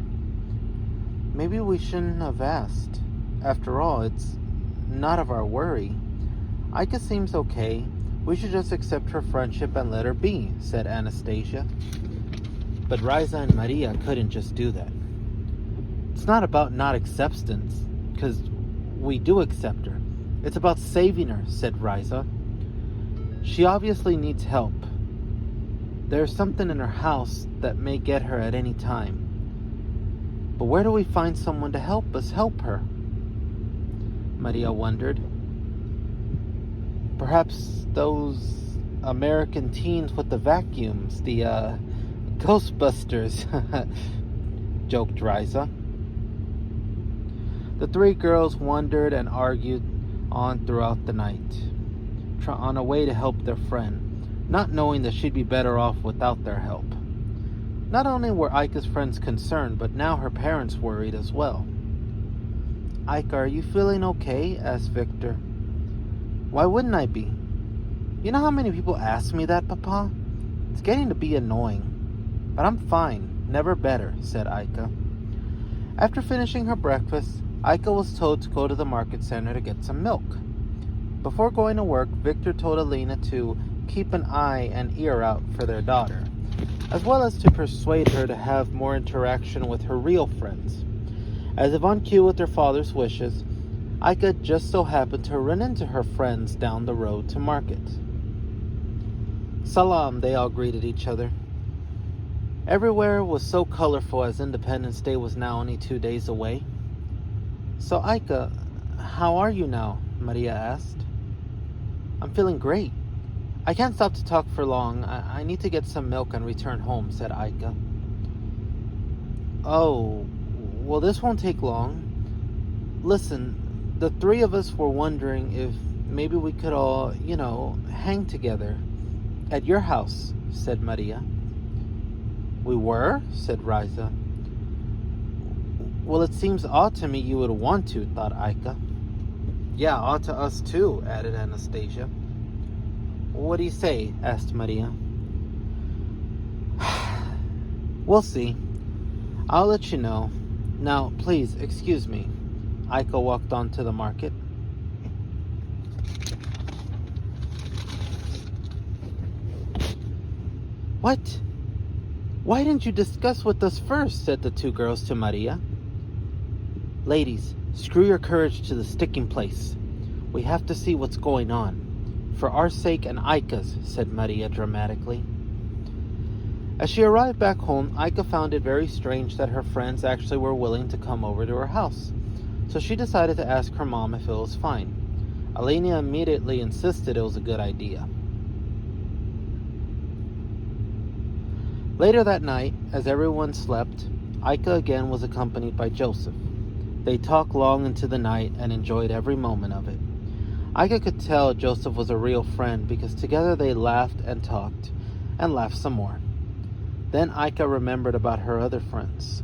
Maybe we shouldn't have asked. After all, it's not of our worry. Aika seems okay. We should just accept her friendship and let her be, said Anastasia. But Riza and Maria couldn't just do that. It's not about not acceptance, because we do accept her. It's about saving her, said Riza. She obviously needs help. There's something in her house that may get her at any time. But where do we find someone to help us help her? Maria wondered. Perhaps those American teens with the vacuums, the Ghostbusters, joked Riza. The three girls wondered and argued on throughout the night, on a way to help their friend, not knowing that she'd be better off without their help. Not only were Aika's friends concerned, but now her parents worried as well. "Aika, are you feeling okay?" asked Victor. "Why wouldn't I be? You know how many people ask me that, Papa? It's getting to be annoying. But I'm fine, never better," said Aika. After finishing her breakfast, Aika was told to go to the market center to get some milk. Before going to work, Victor told Alina to keep an eye and ear out for their daughter, as well as to persuade her to have more interaction with her real friends. As if on cue with her father's wishes, Aika just so happened to run into her friends down the road to market. "Salam," they all greeted each other. Everywhere was so colorful as Independence Day was now only 2 days away. "So Aika, how are you now?" Maria asked. "I'm feeling great. I can't stop to talk for long. I need to get some milk and return home," said Aika. "Oh, well, this won't take long. Listen, the three of us were wondering if maybe we could all, hang together at your house," said Maria. "We were?" said Riza. "Well, it seems odd to me you would want to," thought Aika. "Yeah, odd to us too," added Anastasia. "What do you say?" asked Maria. "We'll see. I'll let you know. Now, please, excuse me." Aika walked on to the market. "What? Why didn't you discuss with us first?" said the two girls to Maria. "Ladies, screw your courage to the sticking place. We have to see what's going on. For our sake and Aika's," said Maria dramatically. As she arrived back home, Aika found it very strange that her friends actually were willing to come over to her house. So she decided to ask her mom if it was fine. Alina immediately insisted it was a good idea. Later that night, as everyone slept, Aika again was accompanied by Joseph. They talked long into the night and enjoyed every moment of it. Aika could tell Joseph was a real friend because together they laughed and talked, and laughed some more. Then Aika remembered about her other friends.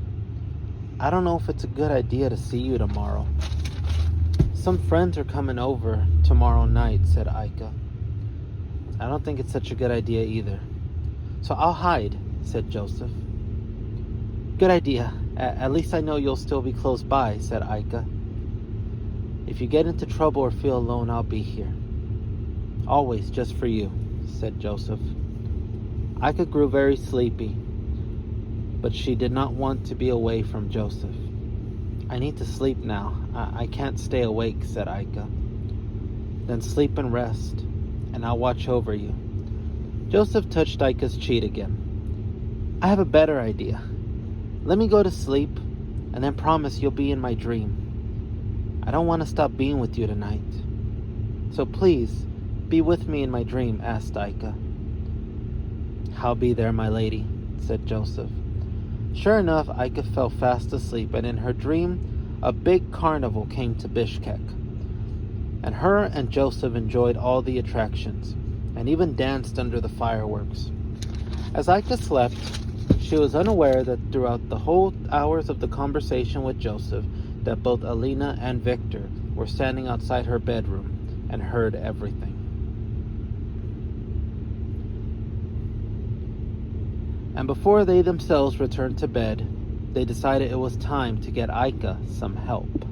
"I don't know if it's a good idea to see you tomorrow. Some friends are coming over tomorrow night," said Aika. "I don't think it's such a good idea either. So I'll hide," said Joseph. "Good idea. At least I know you'll still be close by," said Aika. "If you get into trouble or feel alone, I'll be here. Always just for you," said Joseph. Aika grew very sleepy, but she did not want to be away from Joseph. "I need to sleep now. I can't stay awake," said Aika. "Then sleep and rest, and I'll watch over you." Joseph touched Aika's cheek again. "I have a better idea. Let me go to sleep, and then promise you'll be in my dream. I don't want to stop being with you tonight. So please, be with me in my dream," asked Aika. "I'll be there, my lady," said Joseph. Sure enough, Aika fell fast asleep, and in her dream, a big carnival came to Bishkek. And her and Joseph enjoyed all the attractions, and even danced under the fireworks. As Aika slept, she was unaware that throughout the whole hours of the conversation with Joseph, that both Alina and Victor were standing outside her bedroom and heard everything. And before they themselves returned to bed, they decided it was time to get Aika some help.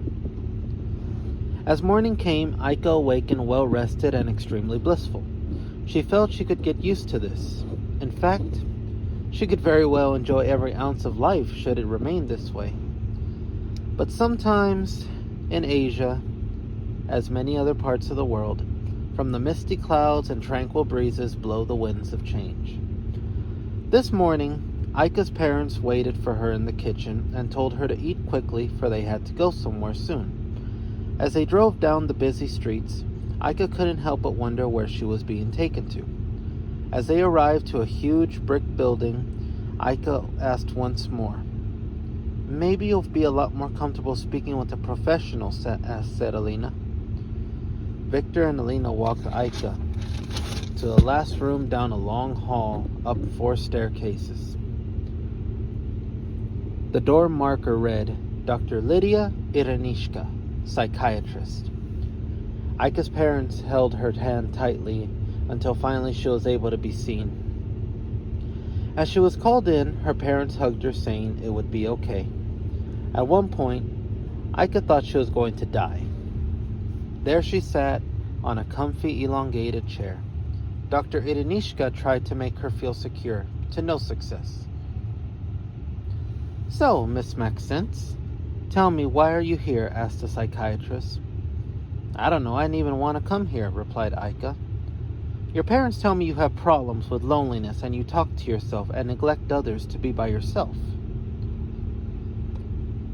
As morning came, Aika awakened well rested and extremely blissful. She felt she could get used to this. In fact, she could very well enjoy every ounce of life should it remain this way. But sometimes, in Asia, as many other parts of the world, from the misty clouds and tranquil breezes blow the winds of change. This morning, Aika's parents waited for her in the kitchen and told her to eat quickly, for they had to go somewhere soon. As they drove down the busy streets, Aika couldn't help but wonder where she was being taken to. As they arrived to a huge brick building, Aika asked once more. "Maybe you'll be a lot more comfortable speaking with a professional," said Alina. Victor and Alina walked Aika to the last room down a long hall, up 4 staircases. The door marker read, Dr. Lydia Iranishka, psychiatrist. Aika's parents held her hand tightly until finally she was able to be seen. As she was called in, her parents hugged her, saying it would be okay. At one point, Aika thought she was going to die. There she sat on a comfy, elongated chair. Dr. Iranishka tried to make her feel secure, to no success. "So, Miss Maxence, tell me, why are you here?" asked the psychiatrist. "I don't know, I didn't even want to come here," replied Aika. "Your parents tell me you have problems with loneliness and you talk to yourself and neglect others to be by yourself.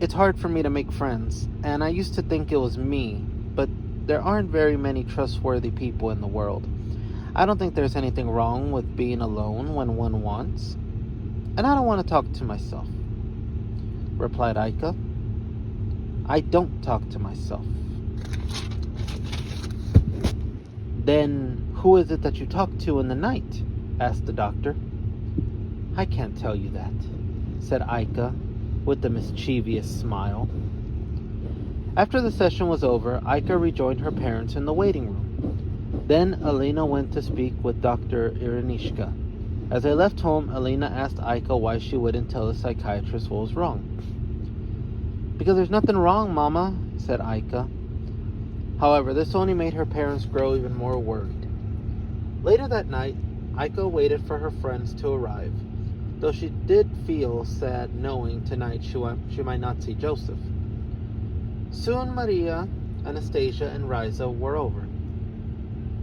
It's hard for me to make friends, and I used to think it was me, but there aren't very many trustworthy people in the world. I don't think there's anything wrong with being alone when one wants, and I don't want to talk to myself," replied Aika. "I don't talk to myself." "Then who is it that you talk to in the night?" asked the doctor. "I can't tell you that," said Aika with a mischievous smile. After the session was over, Aika rejoined her parents in the waiting room. Then Alina went to speak with Dr. Iranishka. As they left home, Alina asked Aika why she wouldn't tell the psychiatrist what was wrong. "Because there's nothing wrong, Mama," said Aika. However, this only made her parents grow even more worried. Later that night, Aika waited for her friends to arrive, though she did feel sad knowing tonight she might not see Joseph. Soon Maria, Anastasia, and Riza were over.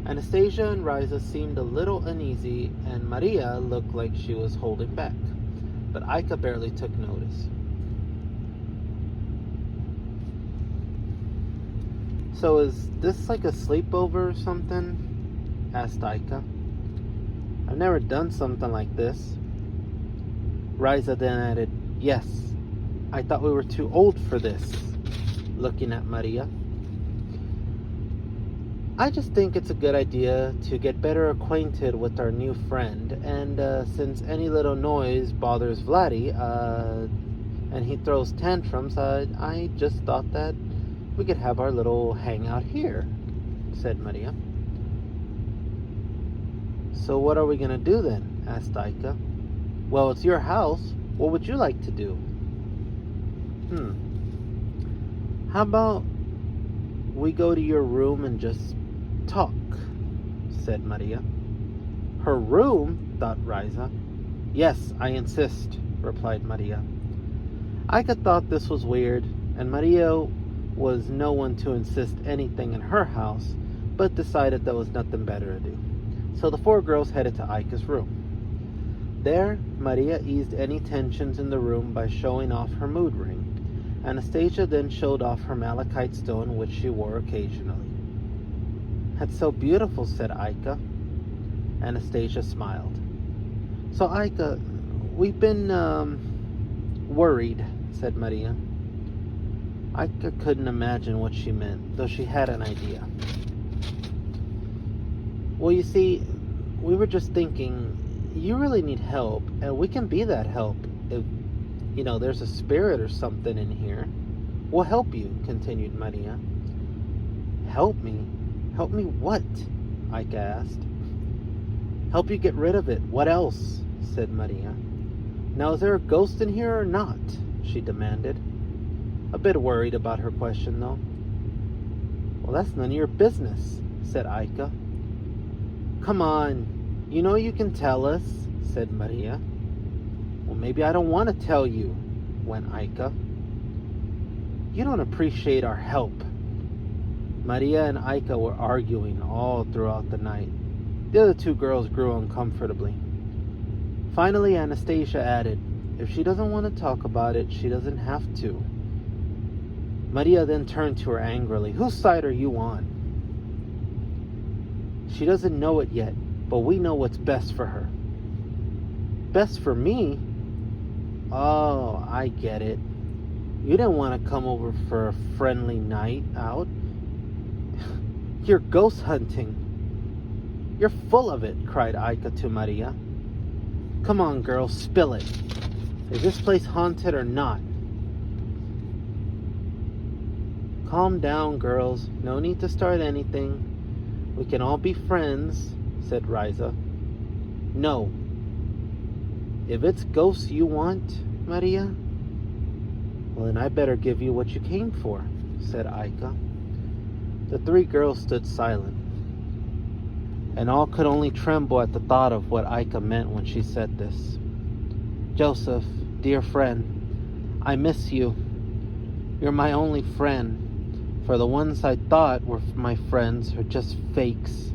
Anastasia and Riza seemed a little uneasy, and Maria looked like she was holding back, but Aika barely took notice. "So is this like a sleepover or something?" asked Aika. "I've never done something like this." Riza then added, "Yes, I thought we were too old for this," looking at Maria. "I just think it's a good idea to get better acquainted with our new friend, and since any little noise bothers Vladdy, and he throws tantrums, I just thought that we could have our little hangout here," said Maria. "So what are we going to do then?" asked Aika. "Well, it's your house. What would you like to do?" "How about we go to your room and just talk," said Maria. "Her room?" thought Riza. "Yes, I insist," replied Maria. Aika thought this was weird, and Maria was no one to insist anything in her house, but decided there was nothing better to do. So the 4 girls headed to Aika's room. There, Maria eased any tensions in the room by showing off her mood ring. Anastasia then showed off her malachite stone, which she wore occasionally. "That's so beautiful," said Aika. Anastasia smiled. "So Aika, we've been worried," said Maria. Aika couldn't imagine what she meant, though she had an idea. "Well, you see, we were just thinking, you really need help, and we can be that help. If, there's a spirit or something in here, we'll help you," continued Maria. "Help me? Help me what?" Aika asked. "Help you get rid of it. What else?" said Maria. "Now, is there a ghost in here or not?" she demanded. A bit worried about her question, though. "Well, that's none of your business," said Aika. "Come on, you can tell us," said Maria. "Well, maybe I don't want to tell you," went Aika. "You don't appreciate our help." Maria and Aika were arguing all throughout the night. The other 2 girls grew uncomfortably. Finally, Anastasia added, "If she doesn't want to talk about it, she doesn't have to." Maria then turned to her angrily. "Whose side are you on?" She doesn't know it yet, but we know what's best for her. Best for me? Oh, I get it. You didn't want to come over for a friendly night out. You're ghost hunting. You're full of it, cried Aika to Maria. Come on, girls, spill it. Is this place haunted or not? Calm down, girls. No need to start anything. We can all be friends, said Riza. No. If it's ghosts you want, Maria, well, then I better give you what you came for, said Aika. The three girls stood silent, and all could only tremble at the thought of what Aika meant when she said this. Joseph, dear friend, I miss you. You're my only friend, for the ones I thought were my friends are just fakes.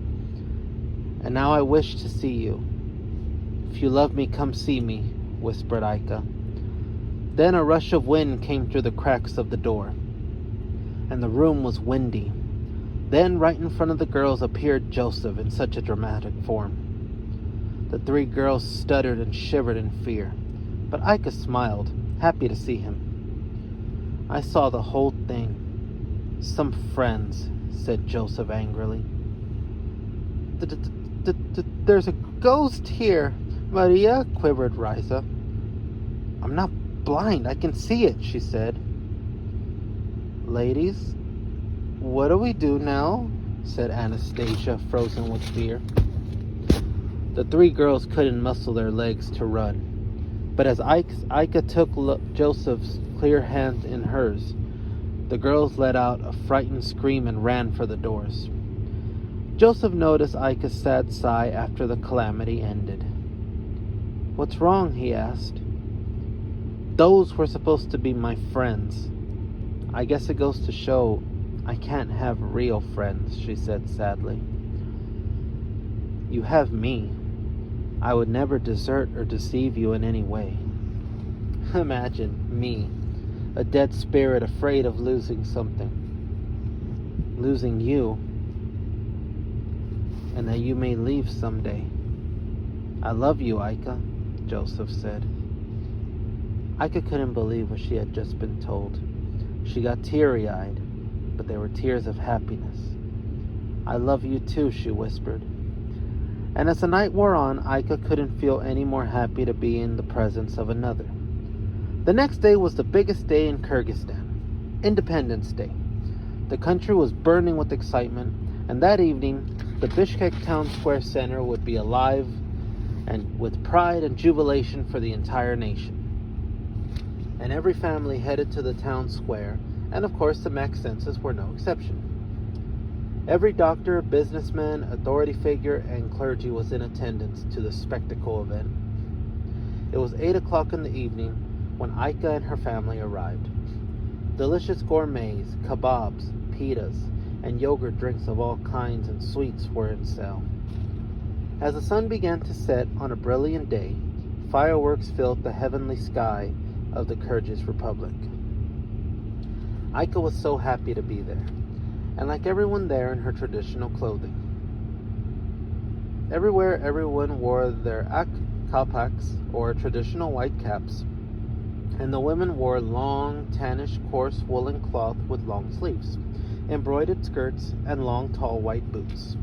And now I wish to see you. If you love me, come see me, whispered Aika. Then a rush of wind came through the cracks of the door, and the room was windy. Then right in front of the girls appeared Joseph in such a dramatic form. The three girls stuttered and shivered in fear, but Aika smiled, happy to see him. I saw the whole thing. Some friends, said Joseph angrily. There's a ghost here, Maria, quivered Riza. I'm not blind, I can see it, she said. Ladies, what do we do now? Said Anastasia, frozen with fear. The three girls couldn't muscle their legs to run, but as Aika took Joseph's clear hand in hers, the girls let out a frightened scream and ran for the doors. Joseph noticed Aika's sad sigh after the calamity ended. What's wrong? He asked. Those were supposed to be my friends. I guess it goes to show I can't have real friends, she said sadly. You have me. I would never desert or deceive you in any way. Imagine me, a dead spirit afraid of losing something. Losing you. And that you may leave someday. I love you, Aika, Joseph said. Aika couldn't believe what she had just been told. She got teary-eyed, but they were tears of happiness. I love you too, she whispered. And as the night wore on, Aika couldn't feel any more happy to be in the presence of another. The next day was the biggest day in Kyrgyzstan, Independence Day. The country was burning with excitement, and that evening, the Bishkek town square center would be alive and with pride and jubilation for the entire nation. And every family headed to the town square, and of course the Maxences were no exception. Every doctor, businessman, authority figure, and clergy was in attendance to the spectacle event. It was 8 o'clock in the evening when Aika and her family arrived. Delicious gourmets, kebabs, pitas, and yogurt drinks of all kinds and sweets were in sale. As the sun began to set on a brilliant day, fireworks filled the heavenly sky of the Kyrgyz Republic. Aika was so happy to be there, and like everyone there in her traditional clothing. Everywhere everyone wore their kalpaks, or traditional white caps, and the women wore long, tannish, coarse woolen cloth with long sleeves, embroidered skirts, and long, tall white boots.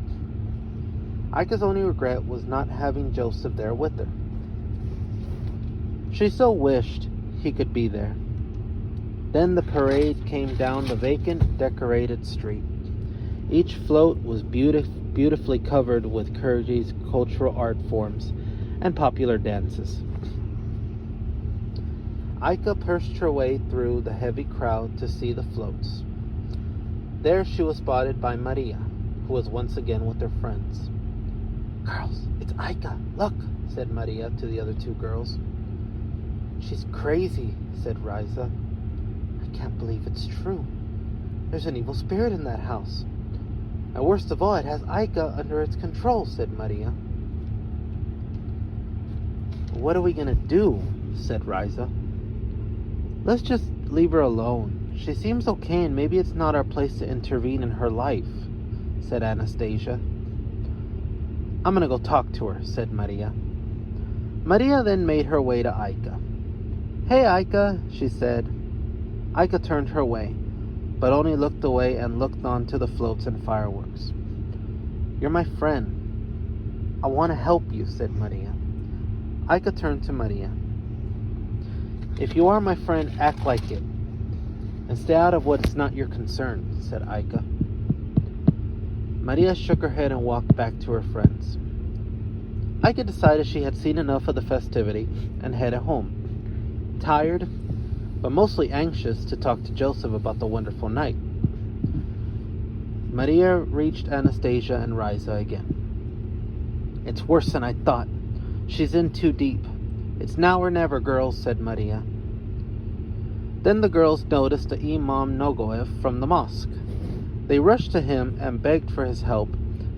Aika's only regret was not having Joseph there with her. She so wished he could be there. Then the parade came down the vacant, decorated street. Each float was beautifully covered with Kyrgyz cultural art forms and popular dances. Aika pushed her way through the heavy crowd to see the floats. There she was spotted by Maria, who was once again with her friends. Girls, it's Aika, look, said Maria to the other two girls. She's crazy, said Riza. I can't believe it's true. There's an evil spirit in that house. And worst of all, it has Aika under its control, said Maria. What are we gonna do? Said Riza. Let's just leave her alone. She seems okay, and maybe it's not our place to intervene in her life, said Anastasia. I'm gonna go talk to her, said Maria. Maria then made her way to Aika. Hey, Aika, she said. Aika turned her way, but only looked away and looked on to the floats and fireworks. You're my friend. I want to help you, said Maria. Aika turned to Maria. If you are my friend, act like it, and stay out of what is not your concern, said Aika. Maria shook her head and walked back to her friends. Aika decided she had seen enough of the festivity and headed home, tired, but mostly anxious to talk to Joseph about the wonderful night. Maria reached Anastasia and Riza again. It's worse than I thought. She's in too deep. It's now or never, girls, said Maria. Then the girls noticed the Imam Nogoev from the mosque. They rushed to him and begged for his help,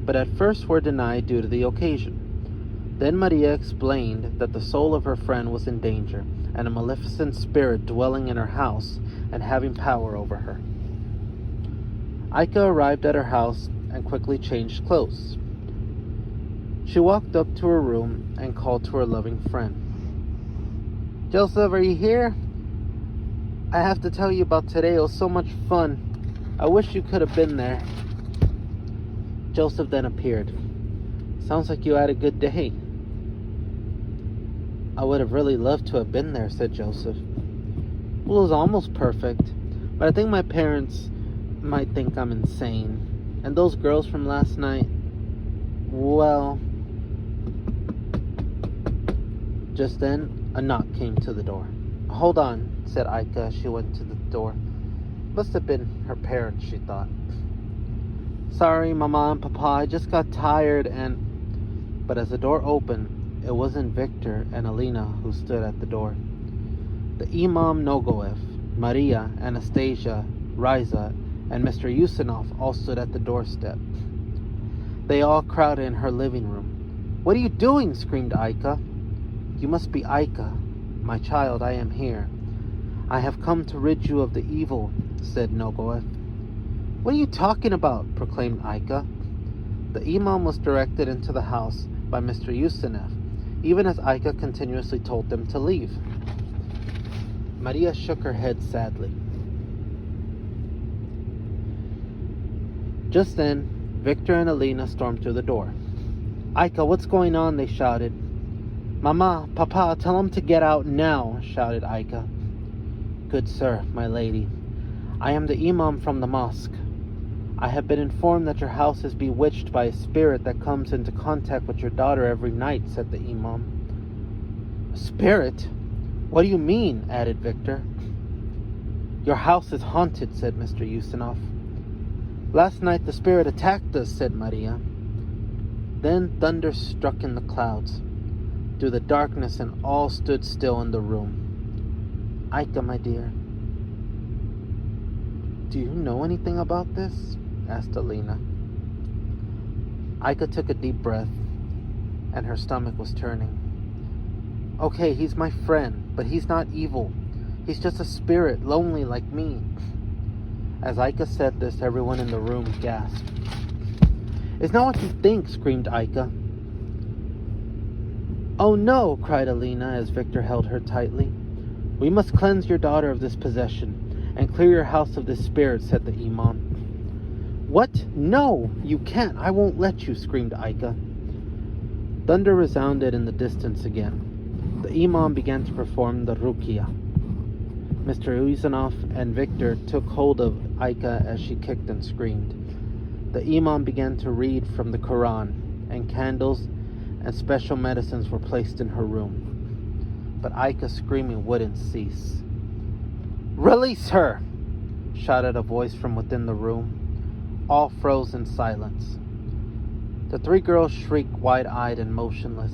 but at first were denied due to the occasion. Then Maria explained that the soul of her friend was in danger, and a maleficent spirit dwelling in her house and having power over her. Aika arrived at her house and quickly changed clothes. She walked up to her room and called to her loving friend. Joseph, are you here? I have to tell you about today. It was so much fun. I wish you could have been there. Joseph then appeared. Sounds like you had a good day. I would have really loved to have been there, said Joseph. Well, it was almost perfect, but I think my parents might think I'm insane. And those girls from last night, well... Just then, a knock came to the door. Hold on, said Aika as she went to the door. Must have been her parents, she thought. Sorry, Mama and Papa, I just got tired and... But as the door opened, it wasn't Victor and Alina who stood at the door. The Imam Nogoev, Maria, Anastasia, Riza, and Mr. Yusinov all stood at the doorstep. They all crowded in her living room. What are you doing? Screamed Aika. You must be Aika. My child, I am here. I have come to rid you of the evil, said Nogoev. What are you talking about? Proclaimed Aika. The Imam was directed into the house by Mr. Yusinov, even as Aika continuously told them to leave. Maria shook her head sadly. Just then, Victor and Alina stormed through the door. Aika, what's going on? They shouted. Mama, Papa, tell them to get out now, shouted Aika. Good sir, my lady, I am the Imam from the mosque. I have been informed that your house is bewitched by a spirit that comes into contact with your daughter every night, said the Imam. A spirit? What do you mean? Added Victor. Your house is haunted, said Mr. Yusinov. Last night the spirit attacked us, said Maria. Then thunder struck in the clouds, through the darkness, and all stood still in the room. Aika, my dear, do you know anything about this? Asked Alina. Aika took a deep breath, and her stomach was turning. Okay, he's my friend, but he's not evil. He's just a spirit, lonely like me. As Aika said this, everyone in the room gasped. It's not what you think, screamed Aika. Oh no, cried Alina as Victor held her tightly. We must cleanse your daughter of this possession and clear your house of this spirit, said the Imam. What? No, you can't. I won't let you, screamed Aika. Thunder resounded in the distance again. The Imam began to perform the ruqya. Mr. Yusinov and Victor took hold of Aika as she kicked and screamed. The Imam began to read from the Quran, and candles and special medicines were placed in her room. But Aika's screaming wouldn't cease. Release her! Shouted a voice from within the room. All froze in silence. The three girls shrieked wide-eyed and motionless.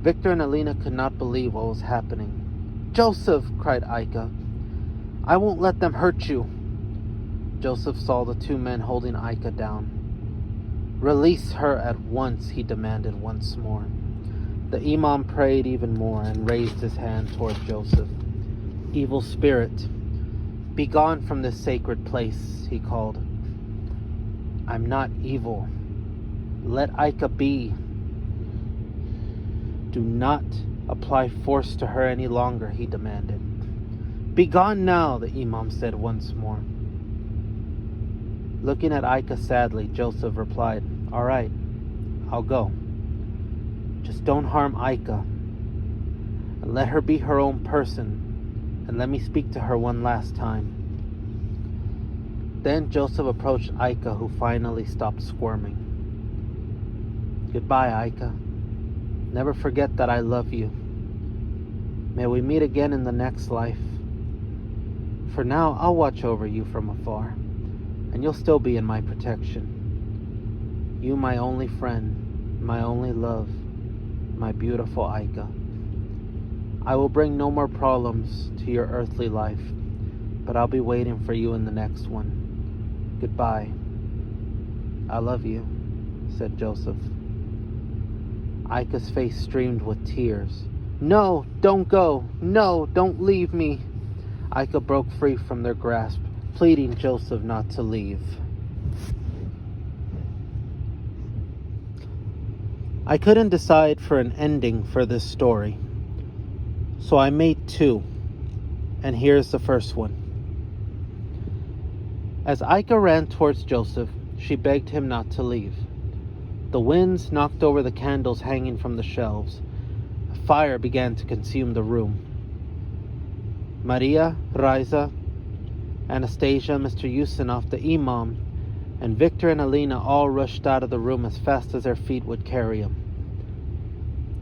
Victor and Alina could not believe what was happening. Joseph! Cried Aika. I won't let them hurt you. Joseph saw the two men holding Aika down. Release her at once, he demanded once more. The Imam prayed even more and raised his hand toward Joseph. Evil spirit, be gone from this sacred place, he called. I'm not evil. Let Aika be, Do not apply force to her any longer, he demanded. Be gone now, the Imam said once more. Looking at Aika sadly, Joseph replied, All right, I'll go. Just don't harm Aika, and let her be her own person, and let me speak to her one last time. Then Joseph approached Aika, who finally stopped squirming. Goodbye, Aika. Never forget that I love you. May we meet again in the next life. For now, I'll watch over you from afar, and you'll still be in my protection. You, my only friend, my only love, my beautiful Aika. I will bring no more problems to your earthly life, but I'll be waiting for you in the next one. Goodbye. I love you, said Joseph. Aika's face streamed with tears. No, don't go. No, don't leave me. Aika broke free from their grasp, pleading Joseph not to leave. I couldn't decide for an ending for this story, so I made two, and here's the first one. As Aika ran towards Joseph, she begged him not to leave. The winds knocked over the candles hanging from the shelves. A fire began to consume the room. Maria, Raiza, Anastasia, Mr. Yusinov, the Imam, and Victor and Alina all rushed out of the room as fast as their feet would carry them.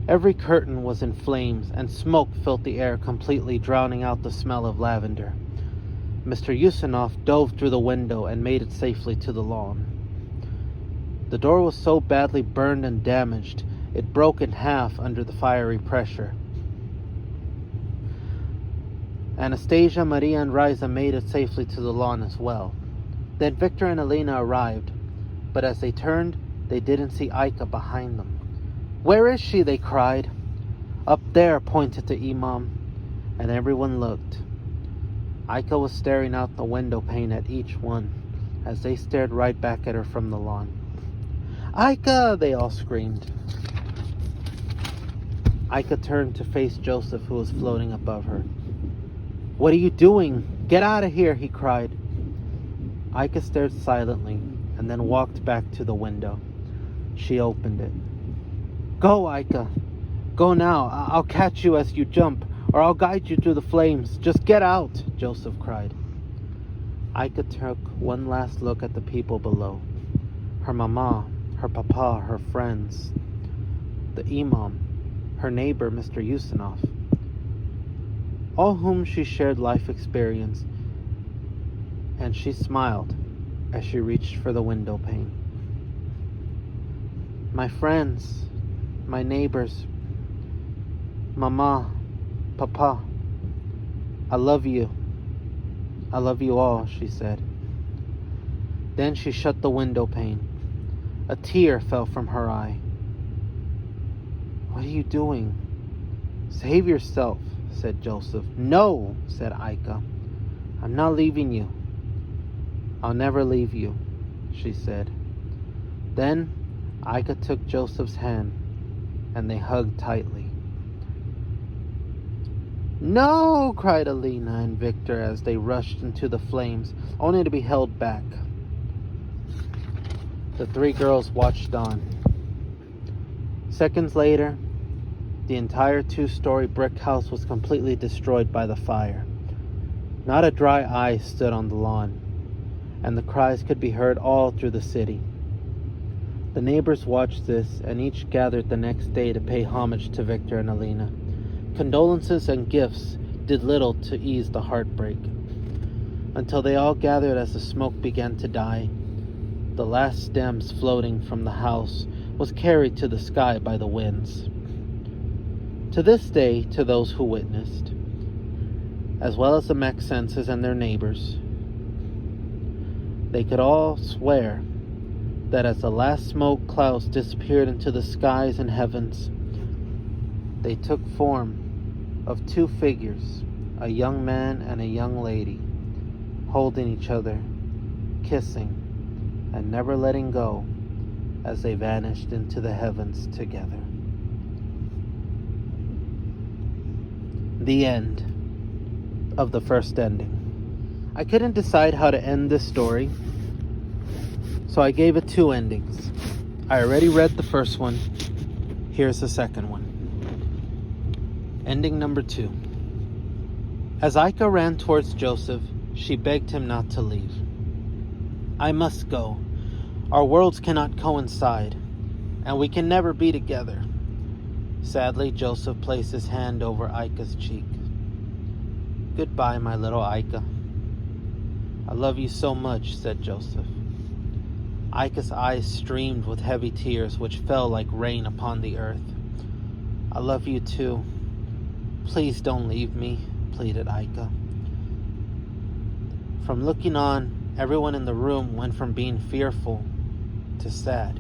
Every curtain was in flames, and smoke filled the air, completely drowning out the smell of lavender. Mr. Yusinov dove through the window and made it safely to the lawn. The door was so badly burned and damaged, it broke in half under the fiery pressure. Anastasia, Maria, and Raiza made it safely to the lawn as well. Then Victor and Alina arrived, but as they turned, they didn't see Aika behind them. Where is she? They cried. Up there, pointed the Imam, and everyone looked. Aika was staring out the window pane at each one, as they stared right back at her from the lawn. Aika! They all screamed. Aika turned to face Joseph, who was floating above her. What are you doing? Get out of here, he cried. Aika stared silently and then walked back to the window. She opened it. Go, Aika. Go now. I'll catch you as you jump, or I'll guide you through the flames. Just get out, Joseph cried. Aika took one last look at the people below. Her mama, her papa, her friends, the Imam, her neighbor, Mr. Yusinov, all whom she shared life experience, and she smiled as she reached for the window pane. My friends, my neighbors, mama, papa, I love you. I love you all, she said. Then she shut the window pane. A tear fell from her eye. What are you doing? Save yourself, said Joseph. No, said Aika. I'm not leaving you. I'll never leave you, she said. Then Aika took Joseph's hand and they hugged tightly. No, cried Alina and Victor as they rushed into the flames, only to be held back. The three girls watched on. Seconds later, the entire two-story brick house was completely destroyed by the fire. Not a dry eye stood on the lawn, and the cries could be heard all through the city. The neighbors watched this, and each gathered the next day to pay homage to Victor and Alina. Condolences and gifts did little to ease the heartbreak, until they all gathered as the smoke began to die. The last stems floating from the house was carried to the sky by the winds. To this day, to those who witnessed, as well as the Maxences and their neighbors, they could all swear that as the last smoke clouds disappeared into the skies and heavens, they took form of two figures, a young man and a young lady, holding each other, kissing, and never letting go as they vanished into the heavens together. The end of the first ending. I couldn't decide how to end this story, so I gave it 2 endings. I already read the first one. Here's the second one. Ending number 2. As Aika ran towards Joseph, she begged him not to leave. I must go. Our worlds cannot coincide, and we can never be together. Sadly, Joseph placed his hand over Aika's cheek. Goodbye, my little Aika. I love you so much, said Joseph. Aika's eyes streamed with heavy tears which fell like rain upon the earth. I love you too. Please don't leave me, pleaded Aika. From looking on, everyone in the room went from being fearful to sad.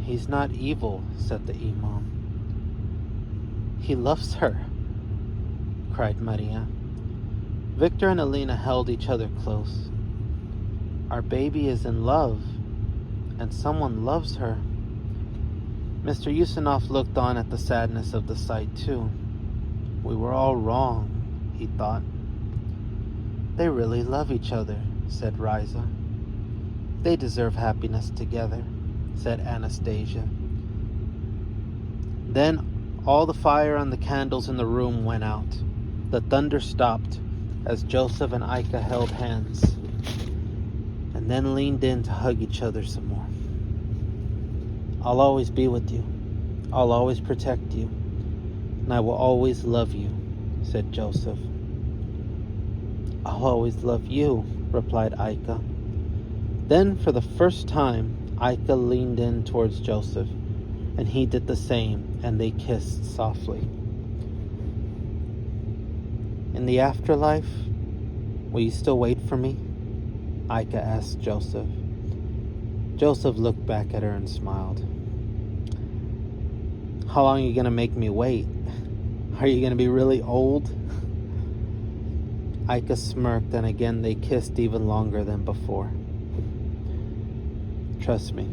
He's not evil, said the imam. He loves her, cried Maria. Victor and Alina held each other close. Our baby is in love, and someone loves her. Mr. Yusinov looked on at the sadness of the sight too. We were all wrong, he thought. They really love each other, said Riza. They deserve happiness together, said Anastasia. Then all the fire on the candles in the room went out. The thunder stopped as Joseph and Aika held hands and then leaned in to hug each other some more. I'll always be with you. I'll always protect you. And I will always love you, said Joseph. I'll always love you, replied Aika. Then, for the first time, Aika leaned in towards Joseph, and he did the same, and they kissed softly. In the afterlife, will you still wait for me? Aika asked Joseph. Joseph looked back at her and smiled. How long are you going to make me wait? Are you going to be really old? Aika smirked, and again they kissed even longer than before. Trust me,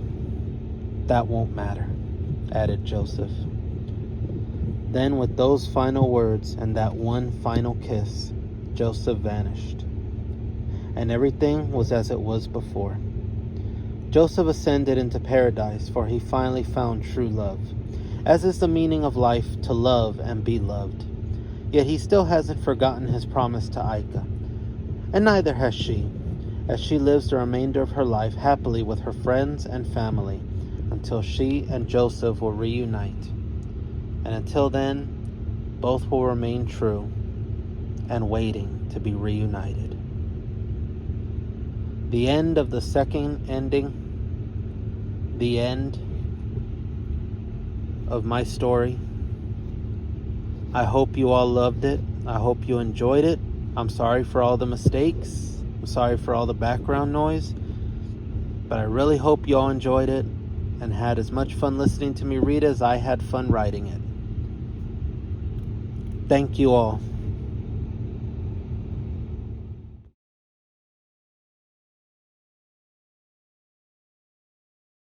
that won't matter, added Joseph. Then with those final words and that one final kiss, Joseph vanished. And everything was as it was before. Joseph ascended into paradise, for he finally found true love, as is the meaning of life, to love and be loved. Yet he still hasn't forgotten his promise to Aika, and neither has she, as she lives the remainder of her life happily with her friends and family until she and Joseph will reunite. And until then, both will remain true and waiting to be reunited. The end of the second ending, the end of my story. I hope you all loved it. I hope you enjoyed it. I'm sorry for all the mistakes. I'm sorry for all the background noise. But I really hope you all enjoyed it and had as much fun listening to me read as I had fun writing it. Thank you all.